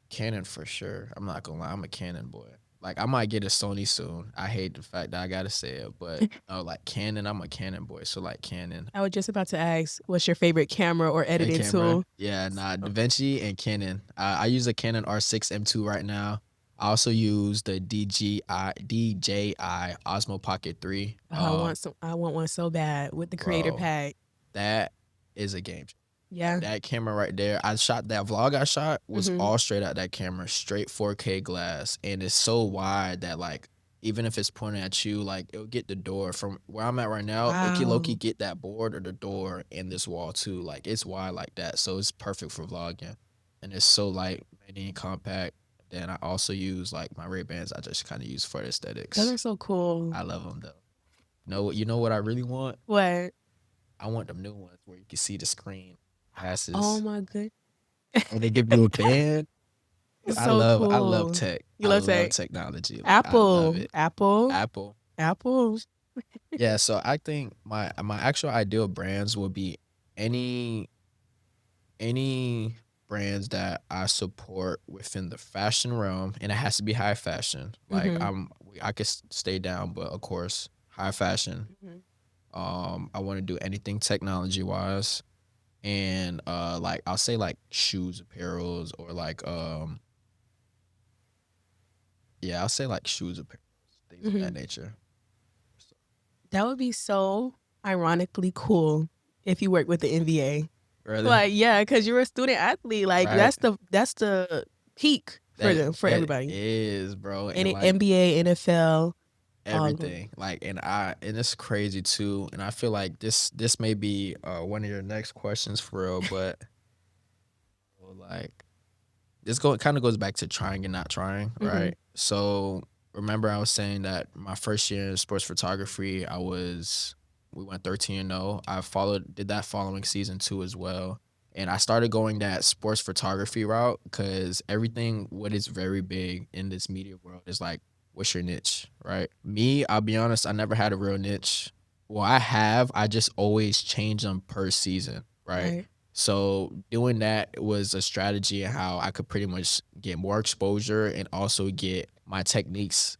Canon for sure. I'm not gonna lie, I'm a Canon boy. Like I might get a Sony soon. I hate the fact that I gotta say it, but like Canon, I'm a Canon boy. So like Canon,
I was just about to ask, what's your favorite camera or
a
editing
camera,
tool?
yeah, nah,
Oh,
DaVinci and Canon. I use a Canon R6 M2 right now. I also use the DJI Osmo Pocket 3.
I want one so bad with the creator
Bro,
pack.
that is a game.
Yeah.
That camera right there, I shot that vlog I shot was
Mhm.
all straight out that camera, straight 4K glass, and it's so wide that like even if it's pointing at you, like it'll get the door from where I'm at right now. It can low-key
Wow.
get that board or the door in this wall too. Like it's wide like that, so it's perfect for vlogging, and it's so light, and compact. Then I also use like my Ray-Bans. I just kind of use for the
Those
aesthetics.
are so cool.
I love them though. You know what I really want?
What?
I want them new ones where you can see the screen
Oh
passes
my good.
and they give you a band.
It's
I
so
love I love
cool.
tech.
You
I
love
love
say
technology. Like I love
Apple.
it.
Apple.
Apple.
Apple.
Yeah, so I think my actual ideal brands would be any any brands that I support within the fashion realm, and it has to be high fashion. Like
Mhm.
I could stay down, but of course, high fashion.
Mhm.
I want to do anything technology wise, and like I'll say like shoes, apparels, or like yeah, I'll say like shoes, apparels, things of that
Mhm.
nature. So,
That would be so ironically cool if you worked with the NBA.
really,
Like, yeah, because you're a student athlete. Like
right?
that's the peak for
That
them, for
it
everybody.
is, bro, and
Any
like
NBA, NFL, all of them.
everything, like, and it's crazy too. And I feel like this may be one of your next questions for real, but like this kind of goes back to trying and not trying,
Mhm.
right? So remember, I was saying that my first year in sports photography, we went 13-0. I did that following season too as well, and I started going that sports photography route because everything what is very big in this media world is like, what's your niche, right? Me, I'll be honest, I never had a real niche. Well, I have. I just always change them per season, right?
Right.
So doing that was a strategy in how I could pretty much get more exposure and also get my techniques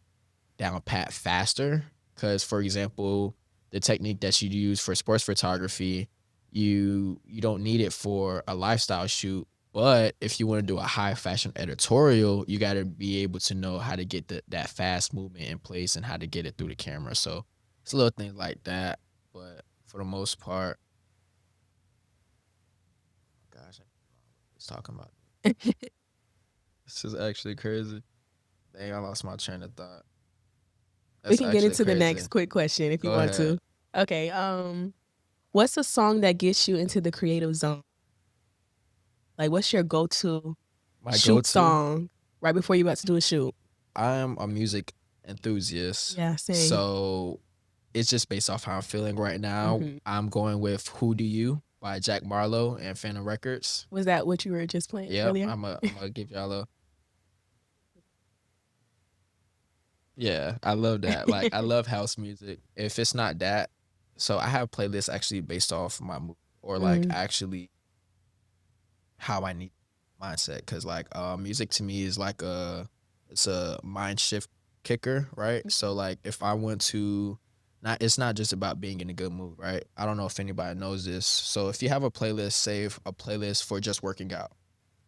down pat faster. Because for example, the technique that you use for sports photography, you don't need it for a lifestyle shoot. But if you want to do a high fashion editorial, you got to be able to know how to get that fast movement in place and how to get it through the camera. So it's little things like that. But for the most part, gosh, I was talking about. This is actually crazy. Dang, I lost my train of thought.
We
That's
can get
actually
into the
crazy.
next quick question if you
Go
want
ahead.
to. Okay. What's a song that gets you into the creative zone? Like, what's your go-to
My
shoot
go-to,
song right before you about to do a shoot?
I'm a music enthusiast.
Yeah, same.
So it's just based off how I'm feeling right now.
Hmm.
I'm going with Who Do You by Jack Marlowe and Phantom Records.
Was that what you were just playing
Yep,
earlier?
I'm gonna give y'all a yeah, I love that. Like I love house music. If it's not that, so I have playlists actually based off my mood or like
Mm,
actually how I need mindset because like music to me is like it's a mind shift kicker, right? So like if I want to not it's not just about being in a good mood, right? I don't know if anybody knows this. So if you have a playlist, save a playlist for just working out.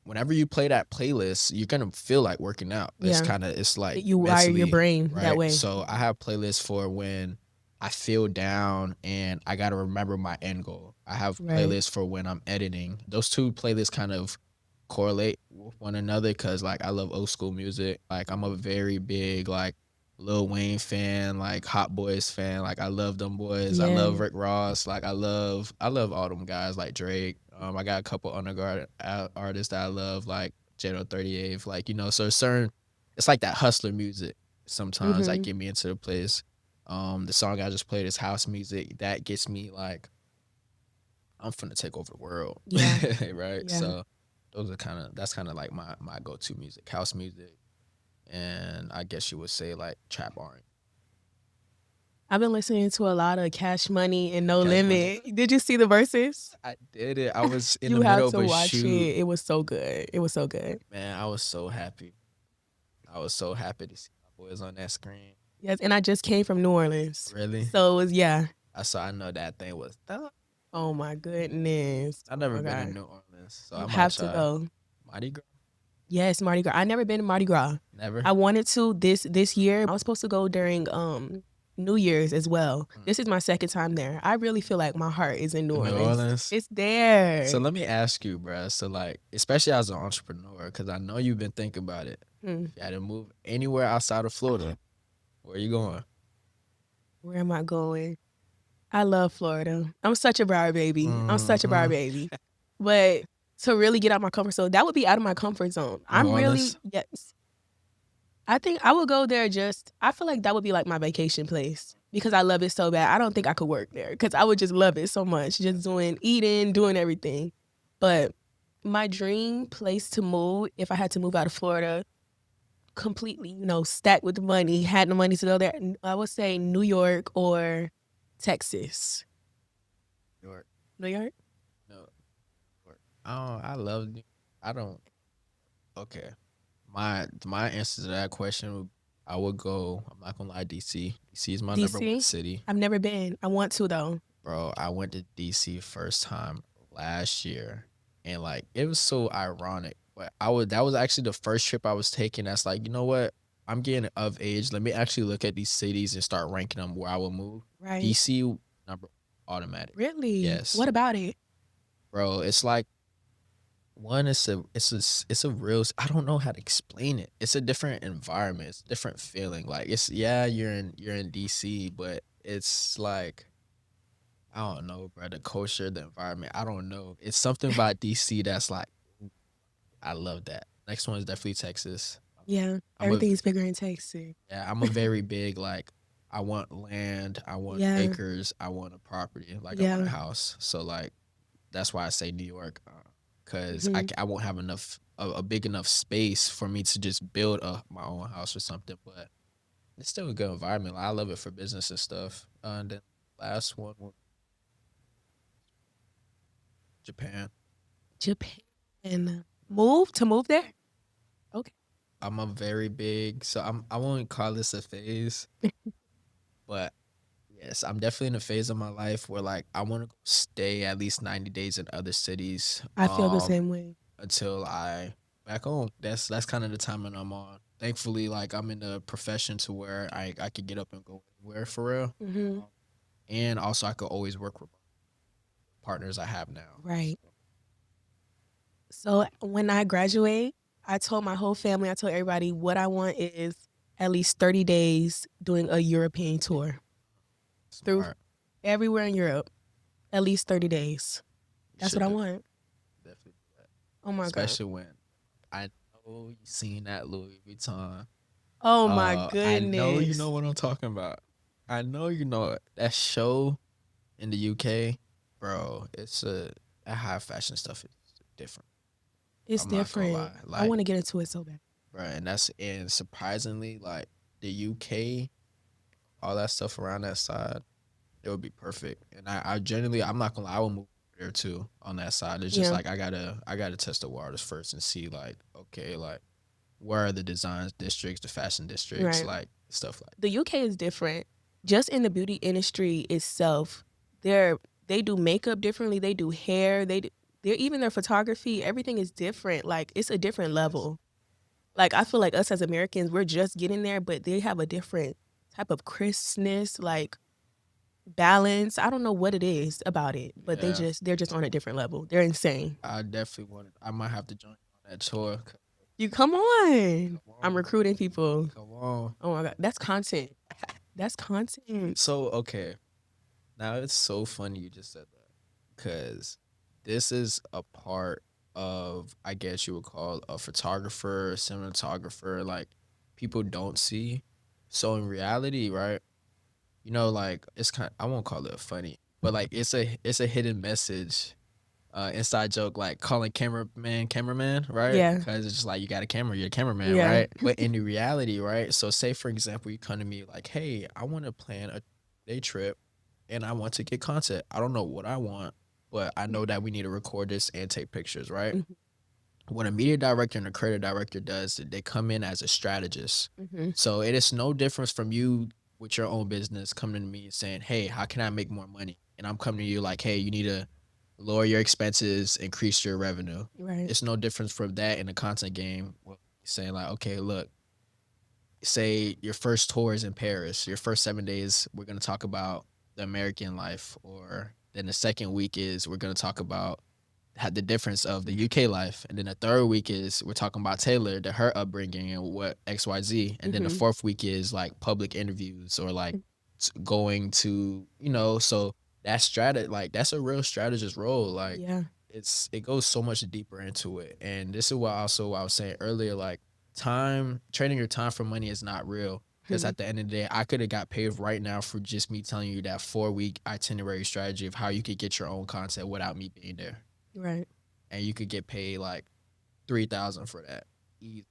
Whenever you play that playlist, you're gonna feel like working out.
yeah,
It's like
you wire your
mentally,
brain that
right?
way.
So I have playlists for when I feel down and I gotta remember my end goal. I have
Right.
playlists for when I'm editing. Those two playlists kind of correlate with one another because like I love old school music. Like I'm a very big like Lil Wayne fan, like Hot Boys fan. Like I love them boys. I love
Yeah.
Rick Ross. Like I love all them guys like Drake. I got a couple underground artists that I love like Jado 38. Like so certain it's like that hustler music. sometimes like
Mhm.
get me into the place. The song I just played is house music. That gets me like I'm finna take over the world.
Yeah.
Right?
Yeah.
So that's kind of like my go-to music, house music, and I guess you would say like trap R&B.
I've been listening to a lot of Cash Money and No
Cash Money.
Limit. Did you see the verses?
I did it. I was in the
You have
middle of
to
a
watch
shoot.
it. It was so good. It was so good.
Man, I was so happy. I was so happy to see my boys on that screen.
Yes, and I just came from New Orleans.
Really?
So it was yeah.
I know that thing was tough.
Oh my goodness.
I've
Oh
never
my
been to
god.
New Orleans, so
You
I might
have to
try.
go.
Mardi Gras?
Yes, Mardi Gras. I never been to Mardi Gras.
Never.
I wanted to this year. I was supposed to go during New Year's as well.
Mm.
This is my second time there. I really feel like my heart is in New
New
Orleans.
Orleans.
It's there.
So let me ask you, bruh. So like, especially as an entrepreneur, because I know you've been thinking about it.
Hmm.
If you had to move anywhere outside of Florida, where are you going?
Where am I going? I love Florida. I'm such a Broward baby. I'm such a Broward
Hmm.
baby. But to really get out my comfort zone, that would be out of my comfort zone.
New
I'm really
Orleans.
yes. I think I would go there just I feel like that would be like my vacation place because I love it so bad. I don't think I could work there because I would just love it so much. Just doing eating, doing everything. But my dream place to move, if I had to move out of Florida, completely, stacked with money, had the money to go there, I would say New York or Texas.
New York.
New York?
No. New York. Oh, I love New. I don't. Okay. My answer to that question would I would go. I'm not gonna lie, DC. DC is my number one
DC?
city,
I've never been. I want to though.
bro. I went to DC first time last year, and like it was so ironic. But that was actually the first trip I was taking. That's like, you know what? I'm getting of age. Let me actually look at these cities and start ranking them where I would move.
Right.
DC number automatic.
Really?
Yes,
What about it?
bro. It's like one, it's a real. I don't know how to explain it. It's a different environment. It's a different feeling. Like it's yeah, you're in DC, but it's like I don't know, bro. The culture, the environment. I don't know. It's something about DC that's like I love that. Next one is definitely Texas.
Yeah.
I'm a
Everything's bigger in Texas.
yeah. I'm a very big like. I want land. I want
Yeah.
acres. I want a property. Like I want a
Yeah.
house. So like that's why I say New York, because
Hmm.
I won't have a big enough space for me to just build my own house or something. But it's still a good environment. Like, I love it for business and stuff. And then last one was Japan.
Japan. Move there? Okay.
I'm a very big, so I won't call this a phase, but yes, I'm definitely in a phase of my life where like I want to stay at least 90 days in other cities.
I feel the same way.
Until I back home. That's kind of the timing I'm on. Thankfully, like I'm in a profession to where I could get up and go anywhere for real.
Hmm.
And also I could always work with partners I have now.
Right. So when I graduate, I told my whole family, I told everybody what I want is at least 30 days doing a European tour through
Smart.
everywhere in Europe, at least 30 days.
You
That's what
should
I want.
definitely do that.
Oh my God.
Especially when I know you seen that Louis Vuitton.
Oh my
I know you know
goodness.
what I'm talking about. I know you know it. That show in the UK, bro. That high fashion stuff is different.
It's
I'm not gonna
different.
lie.
I
Like
want to get into it so bad.
right, and surprisingly, like the UK, all that stuff around that side, it would be perfect. And I genuinely, I'm not gonna lie, I would move there too on that side. It's just
Yeah.
like I gotta test the waters first and see like, okay, like where are the design districts, the fashion districts,
Right.
like stuff like
The UK is different. Just in the beauty industry itself, they do makeup differently. They do hair. They're even their photography. Everything is different. Like it's a different
yes.
level. Like I feel like us as Americans, we're just getting there, but they have a different type of crispness, like balance. I don't know what it is about it, but
Yeah,
they're just on a different level. They're insane.
I definitely want it. I might have to join you on that tour.
You come on.
Come
I'm
on,
recruiting people.
come on.
Oh my god, that's content. That's content.
So okay, now it's so funny you just said that because this is a part of I guess you would call a photographer, cinematographer, like people don't see. So in reality, right? You know, like it's kind. I won't call it funny, but like it's a hidden message, inside joke, like calling cameraman, right?
Yeah.
Because it's just like you got a camera, you're a cameraman,
Yeah.
right? But in the reality, right? So say for example, you come to me like, hey, I want to plan a day trip, and I want to get content. I don't know what I want, but I know that we need to record this and take pictures, right?
Mhm.
What a media director and a creative director does, they come in as a strategist.
Mhm.
So it is no difference from you with your own business coming to me and saying, "Hey, how can I make more money?" And I'm coming to you like, "Hey, you need to lower your expenses, increase your revenue."
Right.
It's no difference from that in the content game. Well, saying like, "Okay, look, say your first tour is in Paris. Your first 7 days, we're gonna talk about the American life, or then the second week is we're gonna talk about had the difference of the UK life, and then the third week is we're talking about Taylor, her upbringing and what XYZ, and then the
Mhm.
fourth week is like public interviews or like going to so that's a real strategist role. Like
Yeah.
it goes so much deeper into it, and this is what also what I was saying earlier. Like time trading your time for money is not real. Because
Mhm.
at the end of the day, I could have got paid right now for just me telling you that 4 week itinerary strategy of how you could get your own content without me being there,
Right.
and you could get paid like 3,000 for that. Easy.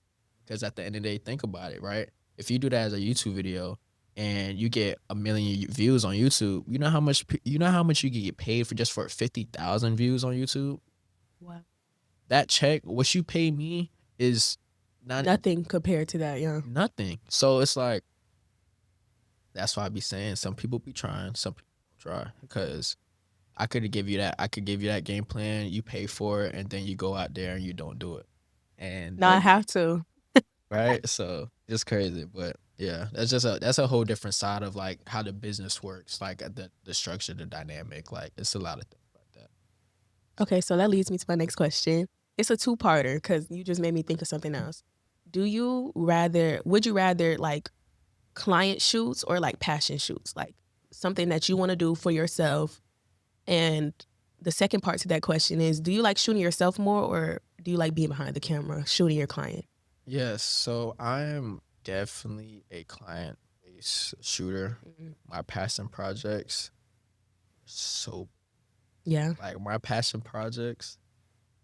Because at the end of the day, think about it, right? If you do that as a YouTube video and you get a million views on YouTube, you know how much you could get paid for just for 50,000 views on YouTube.
Wow.
That check, what you pay me, is not
Nothing compared to that, yeah.
nothing. So it's like that's why I be saying some people be trying, some people don't try. Because I could give you that. I could give you that game plan. You pay for it, and then you go out there and you don't do it. And
No, I have to.
right, so it's crazy, but yeah, that's a whole different side of like how the business works, like the structure, the dynamic. Like it's a lot of things like that.
Okay, so that leads me to my next question. It's a two-parter because you just made me think of something else. Would you rather like client shoots or like passion shoots? Like something that you want to do for yourself. And the second part to that question is, do you like shooting yourself more or do you like being behind the camera shooting your client?
Yes, so I am definitely a client based shooter.
Mhm.
My passion projects, so
Yeah.
like my passion projects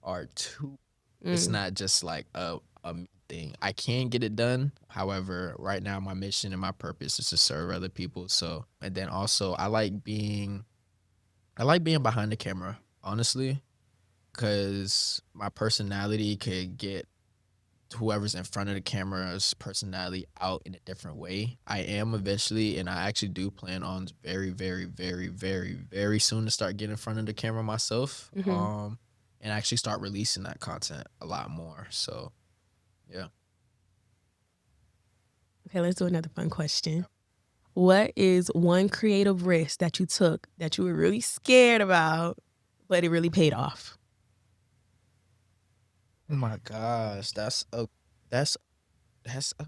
are too. It's
Mm.
not just like a me thing. I can get it done. However, right now my mission and my purpose is to serve other people. So, and then also I like being behind the camera, honestly, because my personality could get whoever's in front of the camera's personality out in a different way. I am eventually, and I actually do plan on very, very, very, very, very soon to start getting in front of the camera myself.
Hmm.
And actually start releasing that content a lot more. So yeah.
Okay, let's do another fun question. What is one creative risk that you took that you were really scared about, but it really paid off?
Oh my gosh, that's that's a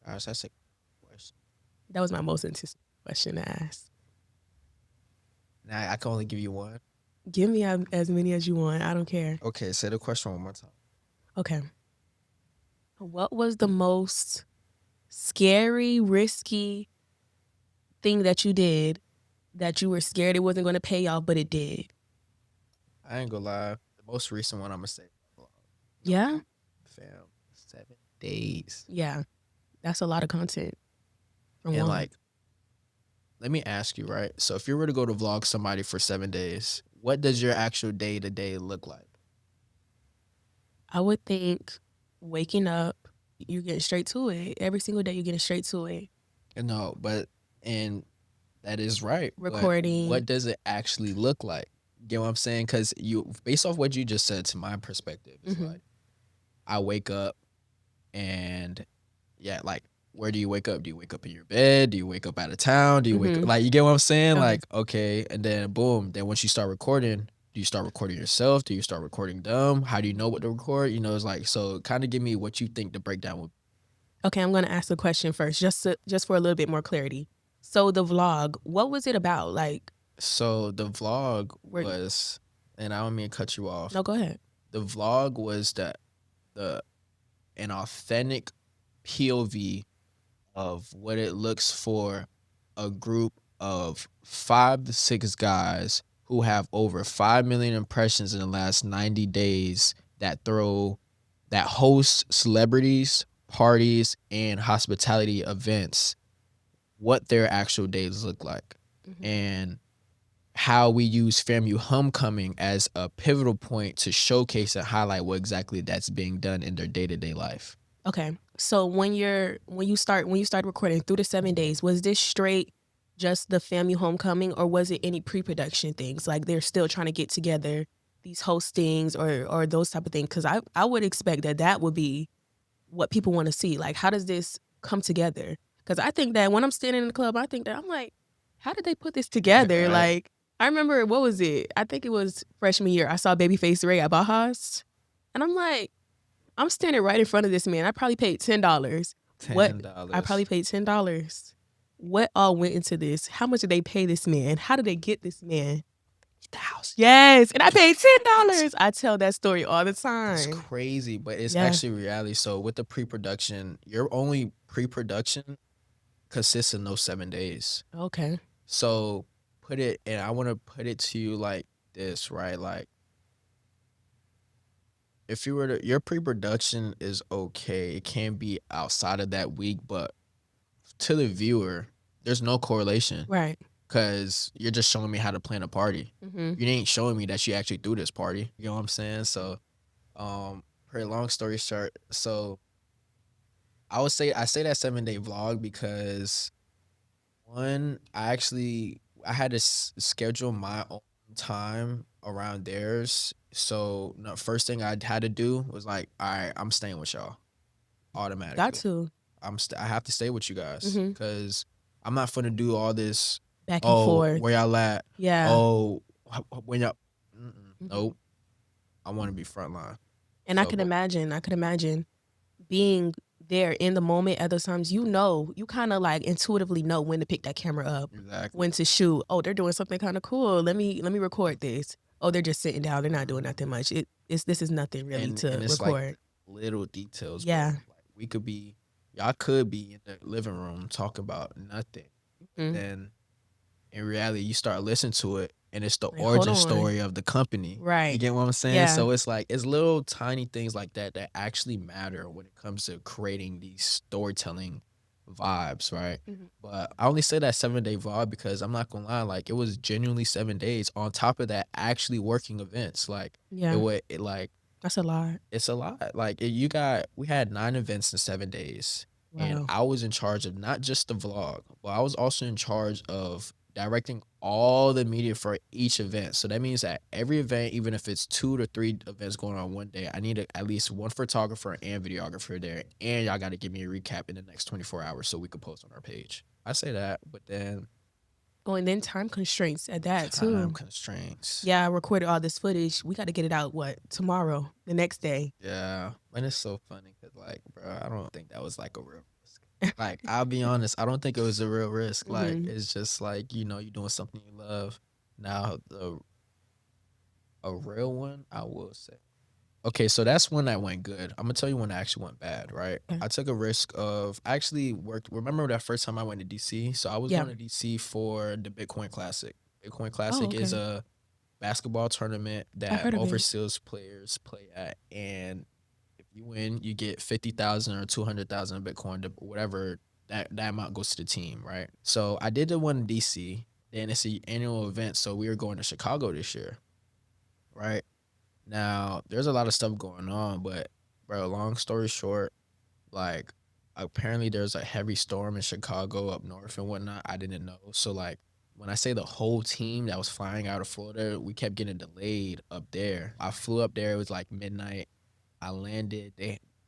that's a question.
That was my most anticipated question to ask.
Now I can only give you one.
Give me as many as you want. I don't care.
Okay, say the question one more time.
Okay. What was the most scary, risky thing that you did that you were scared it wasn't going to pay off, but it did?
I ain't gonna lie. The most recent one I'm gonna say,
Yeah.
fam, 7 days.
Yeah. That's a lot of content from
And
one.
like, let me ask you, right? So if you were to go to vlog somebody for 7 days, what does your actual day to day look like?
I would think waking up, you're getting straight to it. Every single day, you're getting straight to it.
No, but and that is right. But
Recording.
what does it actually look like? Get what I'm saying? Because you, based off what you just said, to my perspective, it's
Hmm.
like I wake up and yeah, like where do you wake up? Do you wake up in your bed? Do you wake up out of town? Do you wake up,
Hmm.
like, you get what I'm saying?
Okay.
Like, okay, and then boom, then once you start recording, do you start recording yourself? Do you start recording them? How do you know what to record? It's like, so kind of give me what you think the breakdown would be.
Okay, I'm going to ask the question first, just for a little bit more clarity. So the vlog, what was it about? Like,
So the vlog
where?
was, and I don't mean to cut you off.
No, go ahead.
The vlog was that the an authentic POV of what it looks for a group of 5 to 6 guys who have over 5 million impressions in the last 90 days that host celebrities, parties, and hospitality events, what their actual days look like.
Mhm.
And how we use FAMU Homecoming as a pivotal point to showcase and highlight what exactly that's being done in their day-to-day life.
Okay. So when you start recording through the 7 days, was this straight just the family homecoming, or was it any pre-production things? Like they're still trying to get together these hostings or those type of things? Because I would expect that would be what people want to see. Like, how does this come together? Because I think that when I'm standing in the club, I think that I'm like, how did they put this together?
Right.
Like, I remember, what was it? I think it was freshman year. I saw Babyface Ray at Baja's, and I'm like, I'm standing right in front of this man. I probably paid $10. What? I probably
$10.
paid $10. What all went into this? How much did they pay this man? How did they get this man? Yes, and I paid $10. I tell that story all the
That's
time.
crazy, but it's
Yeah.
actually reality. So with the pre-production, your only pre-production consists in those 7 days.
Okay.
So I want to put it to you like this, right? Like, if you were to, your pre-production is okay. It can be outside of that week, but to the viewer, there's no correlation
Right.
because you're just showing me how to plan a party.
Mm-hmm.
You ain't showing me that you actually threw this party. You know what I'm saying? So, pretty long story short, so I say that 7 day vlog because one, I had to schedule my own time around theirs. So the first thing I had to do was like, all right, I'm staying with y'all
Got
automatically.
to.
I have to stay with you guys
Mm-hmm.
because I'm not gonna do all this.
Back and
Oh,
forth.
where y'all at?
Yeah.
Oh, when y'all?
Mm-hmm.
Nope. I want to be frontline.
And I
So,
can
but
imagine. I could imagine being there in the moment at those times. You kind of like intuitively know when to pick that camera up,
exactly.
when to shoot. Oh, they're doing something kind of cool. Let me record this. Oh, they're just sitting down. They're not doing nothing much. This is nothing really
And
to
it's like
record.
little details, bro.
Yeah.
Like y'all could be in the living room talking about nothing, but
Mm-hmm.
then in reality, you start listening to it, and it's the
Like, hold
origin
on.
story of the company. You
Right.
get what I'm saying?
Yeah.
So it's like it's little tiny things like that that actually matter when it comes to creating these storytelling vibes, right?
Mm-hmm.
But I only say that 7 day vlog because I'm not gonna lie, like it was genuinely 7 days. On top of that, actually working events, like
Yeah.
like
That's a lot.
it's a lot. Like we had 9 events in 7 days, and
Wow.
I was in charge of not just the vlog, but I was also in charge of directing all the media for each event. So that means that every event, even if it's 2 to 3 events going on one day, I need at least one photographer and videographer there, and y'all got to give me a recap in the next 24 hours so we could post on our page. I say that, but then
Oh, and then time constraints at that
time
too.
constraints.
Yeah, I recorded all this footage. We got to get it out, what, tomorrow, the next day.
Yeah, and it's so funny because, like, bro, I don't think that was like a real risk. Like, I'll be honest, I don't think it was a real risk. Like,
Mm-hmm.
it's just like you're doing something you love. Now, a real one, I will say. Okay, so that's one that went good. I'm gonna tell you one that actually went bad. Right,
Okay.
I took a risk of I actually worked. Remember that first time I went to DC? So I was
Yeah.
going to DC for the Bitcoin Classic. Bitcoin
Oh,
Classic is
okay.
a basketball tournament
I've
that
heard of it.
overseas players play at, and if you win, you get 50,000 or 200,000 Bitcoin, whatever that amount goes to the team, right? So I did the one in DC. Then it's the annual event, so we were going to Chicago this year, right? Now there's a lot of stuff going on, but bro, long story short, like apparently there's a heavy storm in Chicago up north and whatnot. I didn't know. So like when I say the whole team that was flying out of Florida, we kept getting delayed up there. I flew up there. It was like midnight. I landed.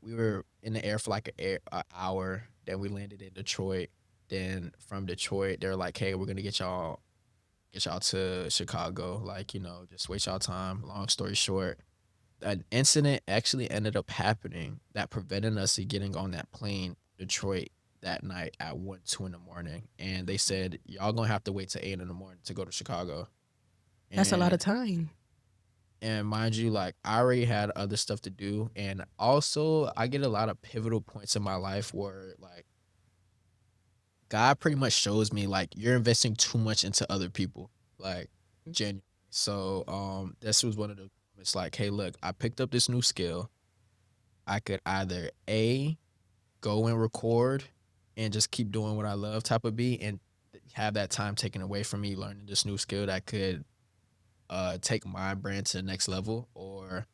We were in the air for like an hour. Then we landed in Detroit. Then from Detroit, they're like, "Hey, we're gonna get y'all to Chicago. Like, just waste y'all time." Long story short, an incident actually ended up happening that prevented us from getting on that plane Detroit that night at 1, 2 in the morning. And they said, y'all gonna have to wait till 8 in the morning to go to Chicago.
That's a lot of
And
time.
and mind you, like I already had other stuff to do. And also I get a lot of pivotal points in my life where like God pretty much shows me like you're investing too much into other people, like genuinely. So this was one of the moments like, hey, look, I picked up this new skill. I could either A, go and record and just keep doing what I love type of beat and have that time taken away from me learning this new skill that could take my brand to the next level, or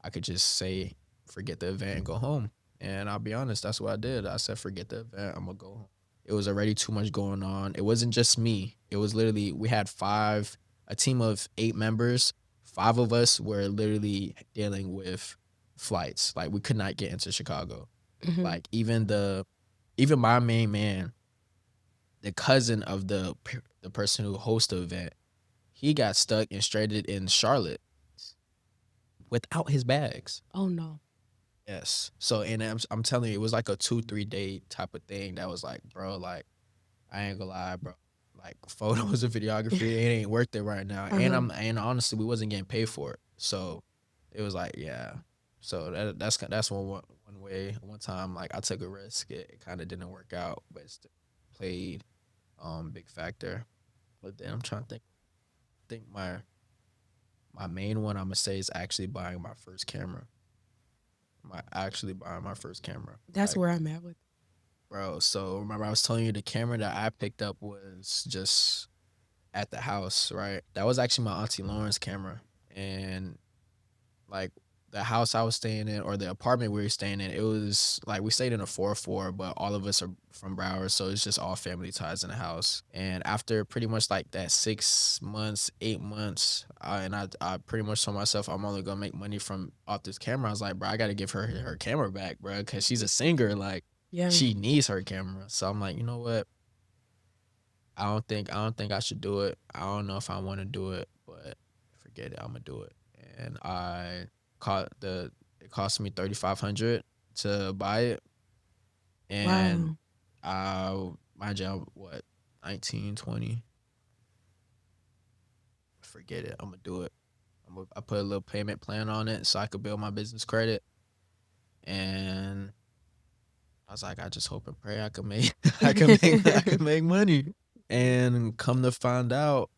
I could just say forget the event and go home. And I'll be honest, that's what I did. I said forget the event, I'm gonna go home. It was already too much going on. It wasn't just me. It was literally we had a team of 8 members. 5 of us were literally dealing with flights. Like we could not get into Chicago.
Mhm.
Like even my main man, the cousin of the person who hosts the event, he got stuck and stranded in Charlotte without his bags.
Oh no.
Yes. So and I'm telling you, it was like a 2-3 day type of thing. That was like, bro, like I ain't gonna lie, bro. Like photos and videography, it ain't worth it right now.
Uh-huh.
And honestly, we wasn't getting paid for it. So it was like, yeah. So that's one way. One time, like I took a risk. It kind of didn't work out, but it still played big factor. But then I'm trying to think my main one I'm gonna say is actually buying my first camera. Actually buying my first camera.
That's
Like,
where I'm at with.
bro, so remember I was telling you the camera that I picked up was just at the house, right? That was actually my auntie Lauren's camera. And like the house I was staying in or the apartment we were staying in, it was like we stayed in a 4-4, but all of us are from Broward, so it's just all family ties in the house. And after pretty much like that 6 months, 8 months, I pretty much told myself I'm only gonna make money from off this camera. I was like, bro, I gotta give her camera back, bro, because she's a singer. Like
Yeah.
she needs her camera. So I'm like, you know what? I don't think I should do it. I don't know if I want to do it, but forget it. I'm gonna do it. And it cost me $3,500 to buy it, and
Wow.
my job what 19, 20. Forget it. I'm gonna do it. I put a little payment plan on it so I could build my business credit, and I was like, I just hope and pray I can make I can make money. And come to find out,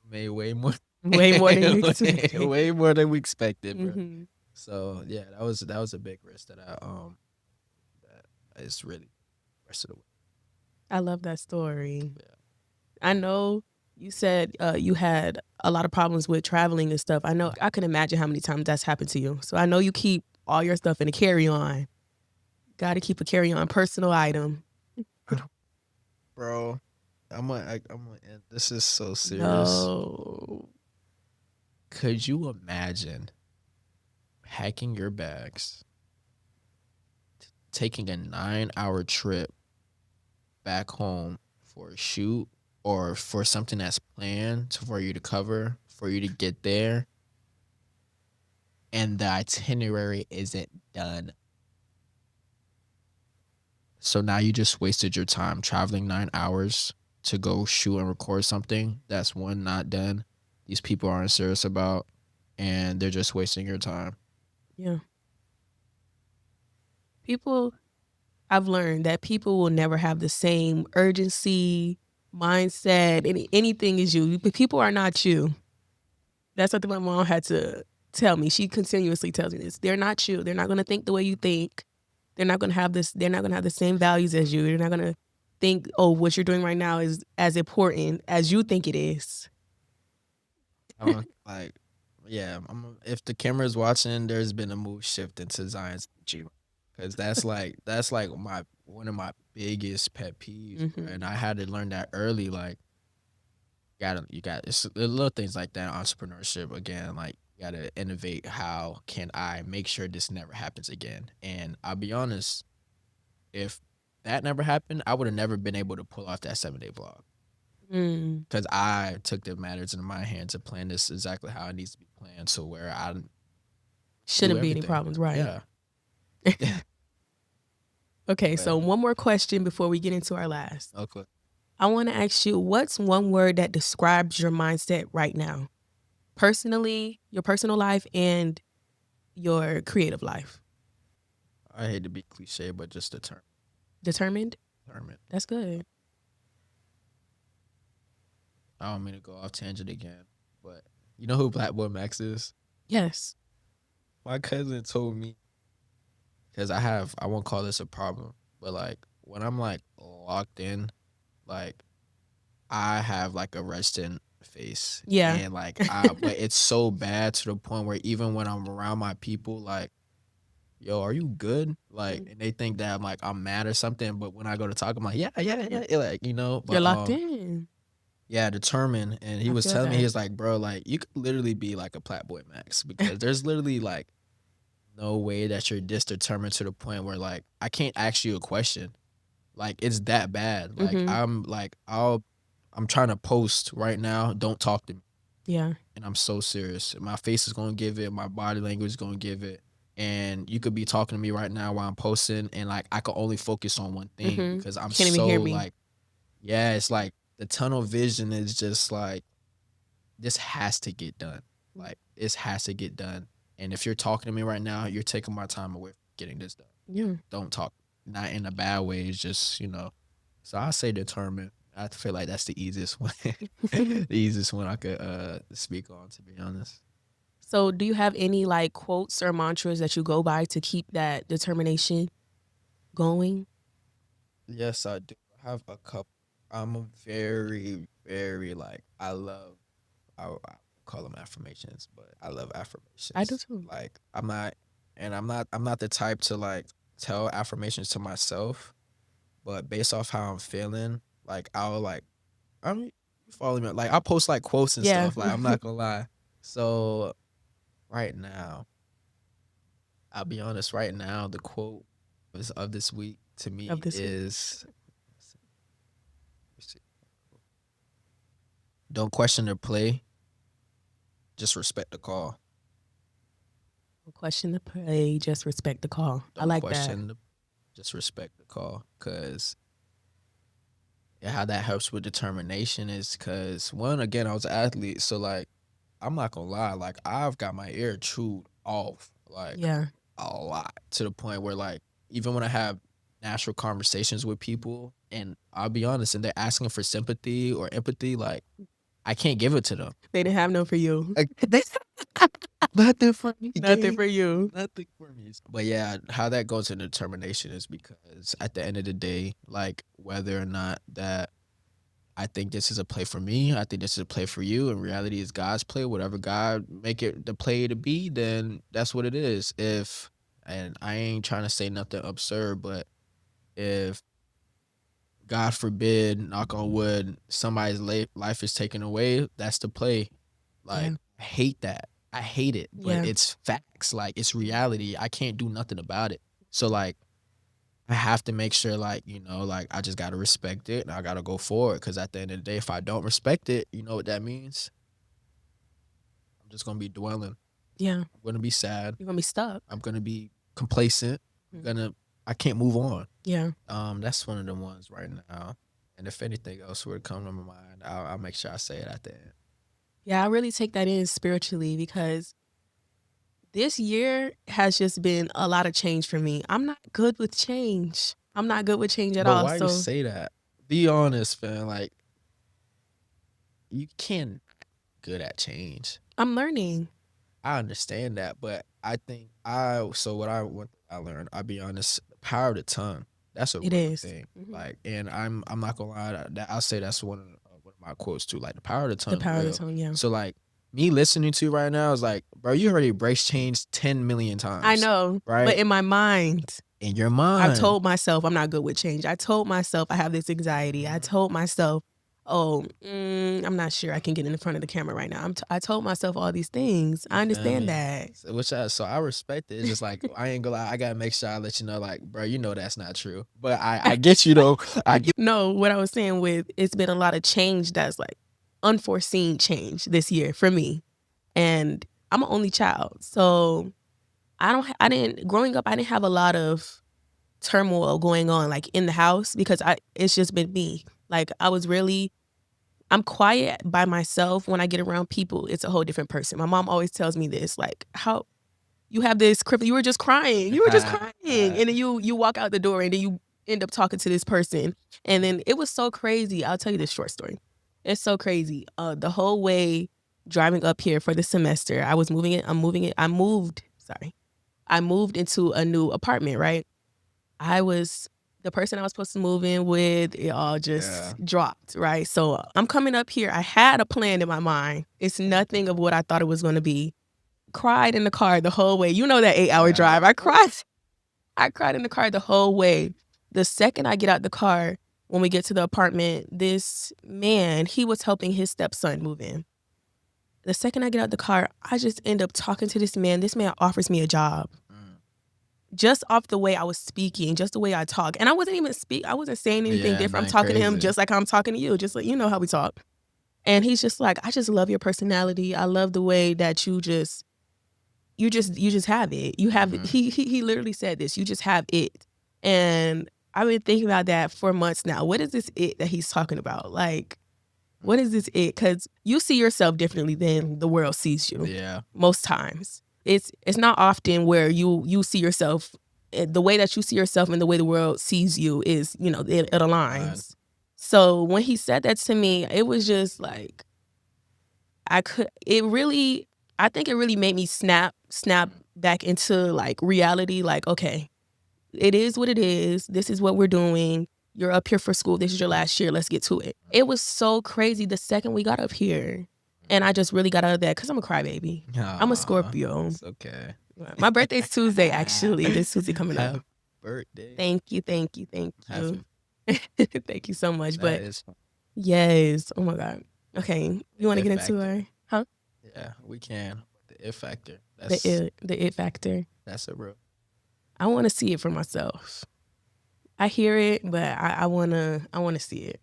made way more,
Way more than you expected.
way more than we expected, bro.
Hmm.
So yeah, that was a big risk that that is really rest of the way.
I love that story.
Yeah.
I know you said you had a lot of problems with traveling and stuff. I know I can imagine how many times that's happened to you. So I know you keep all your stuff in a carry-on. Got to keep a carry-on personal item.
Bro, I'm gonna end. This is so serious.
No.
Could you imagine packing your bags, taking a 9-hour trip back home for a shoot or for something that's planned for you to cover, for you to get there, and the itinerary isn't done? So now you just wasted your time traveling 9 hours to go shoot and record something that's one, not done. These people aren't serious about, and they're just wasting your time.
Yeah. People, I've learned that people will never have the same urgency, mindset, anything as you. People are not you. That's something my mom had to tell me. She continuously tells me this. They're not you. They're not going to think the way you think. They're not going to have this. They're not going to have the same values as you. They're not going to think, oh, what you're doing right now is as important as you think it is.
I don't like, yeah. If the camera's watching, there's been a move shift into Zion's G, because that's like my one of my biggest pet peeves, bro. And I had to learn that early. Like, you got it's the little things like that. Entrepreneurship again, like you gotta innovate. How can I make sure this never happens again? And I'll be honest, if that never happened, I would have never been able to pull off that 7-day vlog. Because I took the matters into my hands and planned this exactly how it needs to be planned, so where I do
Shouldn't be any
everything.
problems, right?
Yeah.
Okay,
But,
so one more question before we get into our last.
okay.
I want to ask you, what's one word that describes your mindset right now? Personally, your personal life and your creative life.
I hate to be cliche, but just the term.
Determined?
determined.
That's good.
I don't mean to go off tangent again, but you know who Black Boy Max is?
Yes.
My cousin told me, because I won't call this a problem, but like when I'm like locked in, like I have like a resting face,
Yeah.
and like but it's so bad to the point where even when I'm around my people, like, yo, are you good? Like, and they think that I'm mad or something, but when I go to talk, I'm like, yeah, yeah, yeah, like,
You're
but
locked in.
yeah, determined. And he
I
was
feel
telling me, he
that.
was like, bro, like you could literally be like a Platboy Max, because there's literally like no way that you're this determined to the point where like I can't ask you a question. Like it's that bad. Like
Mm-hmm.
I'm trying to post right now. Don't talk to me.
Yeah.
And I'm so serious. My face is gonna give it. My body language is gonna give it. And you could be talking to me right now while I'm posting, and like I could only focus on one thing
Mm-hmm.
because I'm
Can't even
so
hear me.
like, yeah, it's like the tunnel vision is just like this has to get done. Like this has to get done. And if you're talking to me right now, you're taking my time away from getting this done.
Yeah.
Don't talk. Not in a bad way. It's just, So I say determined. I feel like that's the easiest one. The easiest one I could speak on, to be honest.
So, do you have any like quotes or mantras that you go by to keep that determination going?
Yes, I do. I have a couple. I'm a very, very like I call them affirmations, but I love
I do
affirmations.
too.
Like I'm not the type to like tell affirmations to myself, but based off how I'm feeling, like I'll like I mean you follow me, like I'll post like quotes and
Yeah.
stuff. Like I'm not gonna lie. So right now, I'll be honest, right now the quote of this week to
Of
me
this week.
is, don't question their play, just respect the call.
Don't question the play, just respect the call. I
Don't
like that.
question the Just respect the call, because how that helps with determination is because, one, again, I was an athlete, so like I'm not gonna lie, like I've got my ear chewed off like
Yeah.
a lot, to the point where like even when I have natural conversations with people, and I'll be honest, and they're asking for sympathy or empathy, like I can't give it to them.
They didn't have no for you.
Like, nothing for me,
Nothing
gang.
for you.
Nothing for me. But yeah, how that goes into determination is because at the end of the day, like whether or not that I think this is a play for me, I think this is a play for you, in reality is God's play. Whatever God make it the play to be, then that's what it is. And I ain't trying to say nothing absurd, but if God forbid, knock on wood, somebody's life is taken away, that's the play.
Yeah.
Like, I hate that. I hate it, but
Yeah.
it's facts. Like, it's reality. I can't do nothing about it. So, like, I have to make sure, like, like, I just got to respect it and I got to go forward. Because at the end of the day, if I don't respect it, you know what that means? I'm just going to be dwelling.
Yeah.
I'm going to be sad.
You're gonna be stuck.
I'm going to be complacent. I can't move on.
Yeah.
That's one of the ones right now. And if anything else were to come to my mind, I'll make sure I say it at the end.
Yeah, I really take that in spiritually because this year has just been a lot of change for me. I'm not good with change. I'm not good with change at
But
all.
why you
So
say that? Be honest, man. Like, you can't good at change.
I'm learning.
I understand that, but I think what I learned, I'll be honest, the power of the tongue, that's a
It
real
is.
thing.
Mhm.
Like, and I'm not gonna lie, that I'll say that's one of my quotes too. Like, the power of the
The
tongue is
power of the
real.
tongue, yeah.
So like me listening to you right now is like, bro, you already embraced change 10 million
I
times,
know. But
right?
in my mind,
In your
I've
mind.
told myself I'm not good with change. I told myself I have this anxiety. I told myself, I'm not sure I can get in front of the camera right now. I told myself all these things.
You
I
feel
understand
me?
that.
So I respect it. It's just like I ain't gonna lie, I gotta make sure I let you know, like, bro, you know that's not true. But I get you though. I get
No, what I was saying with it's been a lot of change that's like unforeseen change this year for me. And I'm an only child. So I didn't growing up I didn't have a lot of turmoil going on like in the house because it's just been me. Like I'm quiet by myself. When I get around people, it's a whole different person. My mom always tells me this, like, how you have this you were just crying. You were just crying. And then you walk out the door and then end up talking to this person. And then it was so crazy. I'll tell you this short story. It's so crazy. The whole way driving up here for the semester, I moved into a new apartment, right? The person I was supposed to move in with, it all just dropped, right? So I'm coming up here. I had a plan in my mind. It's nothing of what I thought it was going to be. Cried in the car the whole way. You know that 8-hour drive. I cried in the car the whole way. The second I get out the car, when we get to the apartment, this man, he was helping his stepson move in. The second I get out the car, I just end up talking to this man. This man offers me a job. Just off the way I was speaking, just the way I talk. And I wasn't saying anything different. I'm talking to him just like I'm talking to you, just like, you know how we talk. And he's just like, I just love your personality. I love the way that you just have it. You have he literally said this, you just have it. And I've been thinking about that for months now. What is this it that he's talking about? Like, what is this it? Because you see yourself differently than the world sees you.
Yeah.
Most times. It's not often where you see yourself, the way that you see yourself and the way the world sees you is, it aligns. Right. So when he said that to me, it was just like, I think it really made me snap back into like reality. Like, okay, it is what it is. This is what we're doing. You're up here for school. This is your last year. Let's get to it. It was so crazy the second we got up here. And I just really got out of that because I'm a crybaby. I'm a Scorpio.
It's okay.
My birthday's Tuesday, actually. This Tuesday coming up.
Happy birthday.
Thank you. Thank you so much.
That is fun.
Yes. Oh, my God. Okay. You want to get into her? Huh?
Yeah, we can. The it factor.
The it factor.
That's a real.
I want to see it for myself. I hear it, but I want to see it.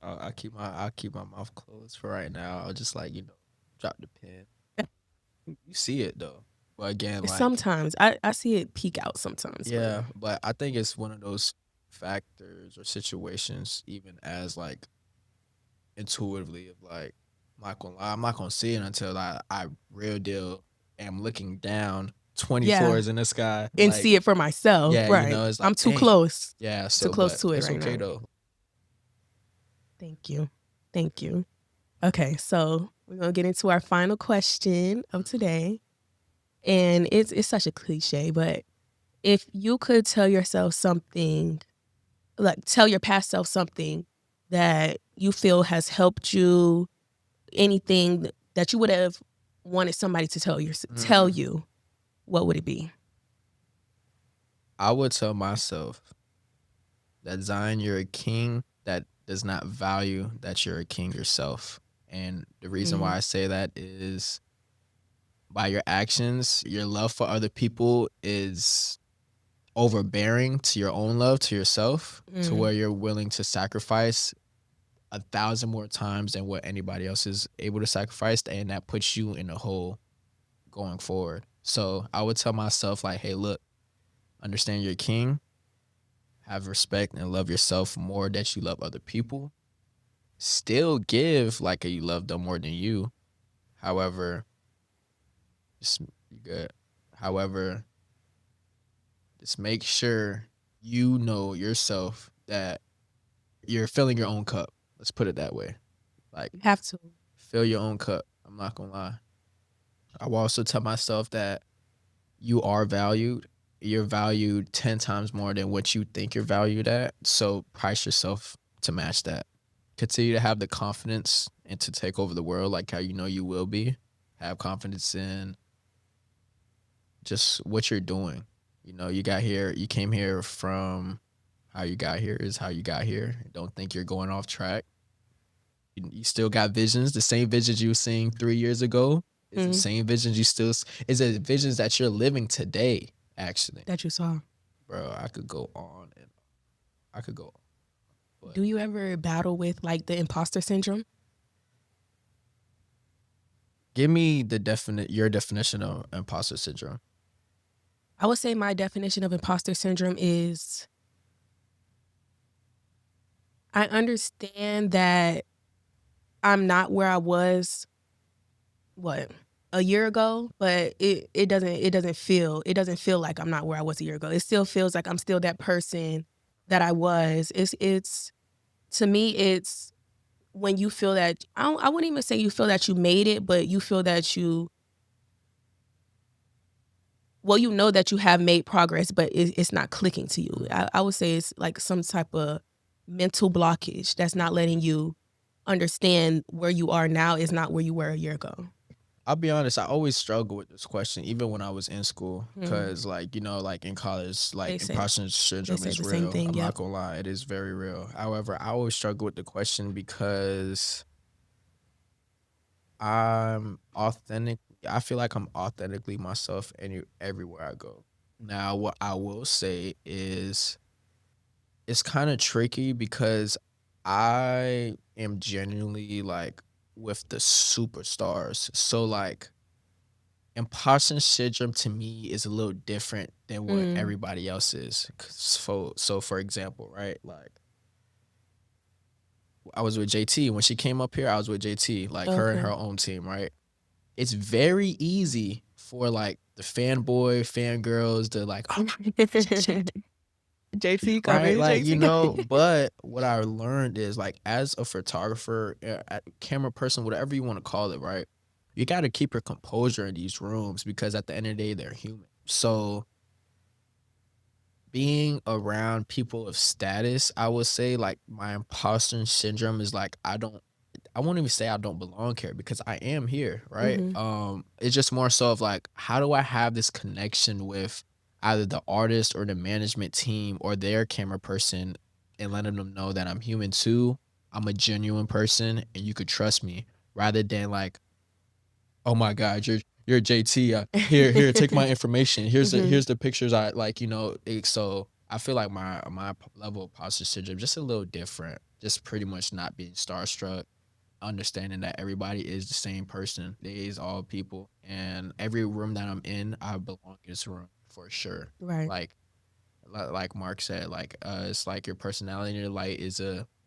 I'll keep my mouth closed for right now. I'll just drop the pen. You see it though, but again,
sometimes I see it peek out sometimes.
Yeah, but I think it's one of those factors or situations, even as intuitively of I'm not gonna lie, I'm not gonna see it until I real deal am looking down 20 floors in the sky
and see it for myself.
Yeah,
right.
It's
I'm too close.
Yeah,
too close to it
it's
right
okay
now.
Though.
Thank you. Okay, so we're gonna get into our final question of today, and it's such a cliche, but if you could tell yourself something, tell your past self something that you feel has helped you, anything that you would have wanted somebody to tell you, what would it be?
I would tell myself that, Zyon, you're a king that does not value that you're a king yourself. And the reason why I say that is by your actions, your love for other people is overbearing to your own love to yourself, to where you're willing to sacrifice 1,000 more times than what anybody else is able to sacrifice, and that puts you in a hole going forward. So I would tell myself hey, look, understand you're a king, have respect and love yourself more that you love other people, still give you love them more than you. However, just make sure you know yourself that you're filling your own cup. Let's put it that way.
You have to
fill your own cup. I'm not gonna lie. I will also tell myself that you are valued. You're valued 10 times more than what you think you're valued at. So price yourself to match that. Continue to have the confidence and to take over the world like how you know you will be. Have confidence in just what you're doing. You came here from how you got here is how you got here. Don't think you're going off track. You still got visions. The same visions you were seeing 3 years ago is the same visions is the visions that you're living today, actually.
That you saw.
Bro, I could go on and I could go on.
But do you ever battle with the imposter syndrome?
Give me your definition of imposter syndrome.
I would say my definition of imposter syndrome is, I understand that I'm not where I was, a year ago, but it doesn't feel like I'm not where I was a year ago. It still feels like I'm still that person that I was. It's to me, it's when you feel that I wouldn't even say you feel that you made it, but you feel that you know that you have made progress, but it's not clicking to you. I would say it's like some type of mental blockage that's not letting you understand where you are now is not where you were a year ago.
I'll be honest, I always struggle with this question, even when I was in school,
Hmm.
because like, like in college,
They
like
said
imposter
they
syndrome
said
is
the same
real.
thing.
I'm not
Yep.
gonna lie, it is very real. However, I always struggle with the question because I'm authentic. I feel like I'm authentically myself everywhere I go. Now, what I will say is it's kind of tricky because I am genuinely like with the superstars. So like imposter syndrome to me is a little different than what
Mm.
everybody else is. So for example, right? Like I was with JT when she came up here. I was with JT, like her and
Okay.
her own team, right? It's very easy for like the fanboy, fangirls to like, oh my God,
JT
right?
coming.
Like,
JT coming.
but what I learned is like as a photographer, a camera person, whatever you want to call it, right? You got to keep your composure in these rooms because at the end of the day, they're human. So being around people of status, I would say like my imposter syndrome is like I won't even say I don't belong here because I am here, right?
Hmm.
It's just more so of like, how do I have this connection with either the artist or the management team or their camera person and letting them know that I'm human too. I'm a genuine person and you could trust me rather than like, oh my God, you're JT. Here, take my information.
Hmm.
Here's the pictures I like. So I feel like my level of imposter syndrome just a little different. Just pretty much not being starstruck, understanding that everybody is the same person. They is all people, and every room that I'm in, I belong in this room for sure.
Right.
Like like Mark said, like it's like your personality and your light is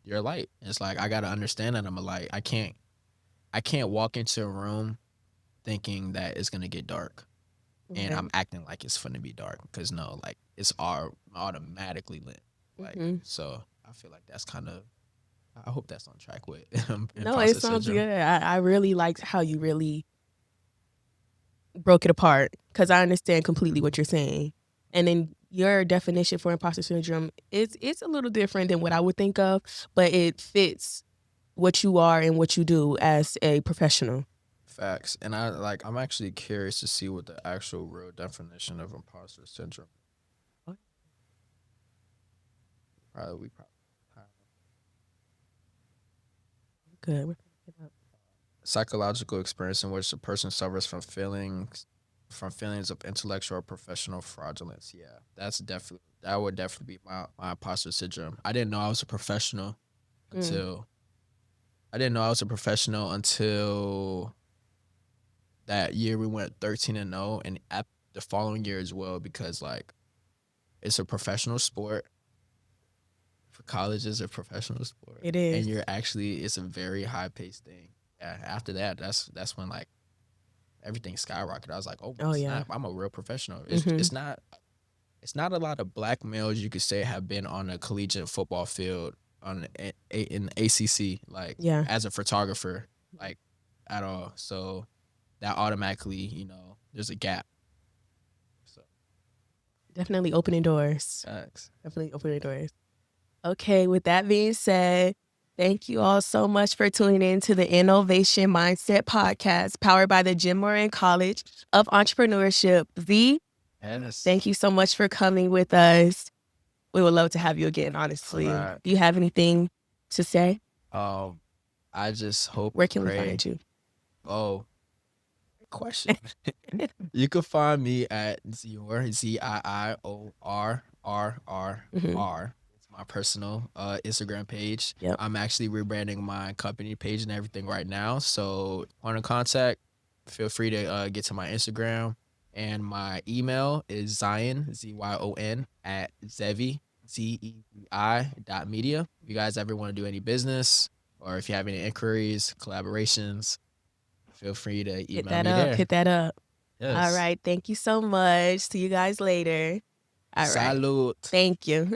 your light. It's like I gotta understand that I'm a light. I can't walk into a room thinking that it's gonna get dark and
Right.
I'm acting like it's gonna be dark because no, like it's all automatically lit. Like
Hmm.
so, I feel like that's kind of. I hope that's on track with
No, it
imposter
sounds
syndrome.
good. I really liked how you really broke it apart because I understand completely what you're saying. And then your definition for imposter syndrome is it's a little different than what I would think of, but it fits what you are and what you do as a professional.
Facts, and I'm actually curious to see what the actual real definition of imposter syndrome. We probably
Good.
psychological experience in which a person suffers from feelings of intellectual or professional fraudulence. Yeah, that would definitely be my imposter syndrome.
Mm.
Until I didn't know I was a professional until that year we went 13-0, and at the following year as well because like it's a professional sport. For college is a professional sport,
It
and
is.
it's a very high paced thing. Yeah, after that, that's when like everything skyrocketed. I was like, oh
Oh yeah.
snap, I'm a real professional. It's
Hmm.
it's not it's not a lot of black males you could say have been on a collegiate football field in ACC like
Yeah.
as a photographer like at all. So that automatically there's a gap. So
Definitely opening doors.
thanks.
Definitely opening doors. Okay, with that being said, thank you all so much for tuning in to the InNOLEvation Mindset podcast powered by the Moran College of Entrepreneurship. Z,
Yes.
thank you so much for coming with us. We would love to have you again,
All
honestly.
right.
Do you have anything to say?
Um, I just hope
Where
and
can we
pray.
find you?
Oh, good question. You can find me at Zior
Hmm.
ZIORRRR. It's my personal Instagram page.
Yep.
I'm actually rebranding my company page and everything right now. So point of contact, feel free to get to my Instagram. And my email is Zyon ZYON at Zevi If you guys ever want to do any business or if you have any inquiries, collaborations, feel free to
Hit
email
that
me
up.
there.
Hit that up. All
Yes.
right. Thank you so much. See you guys later. All right.
Salute.
Thank you.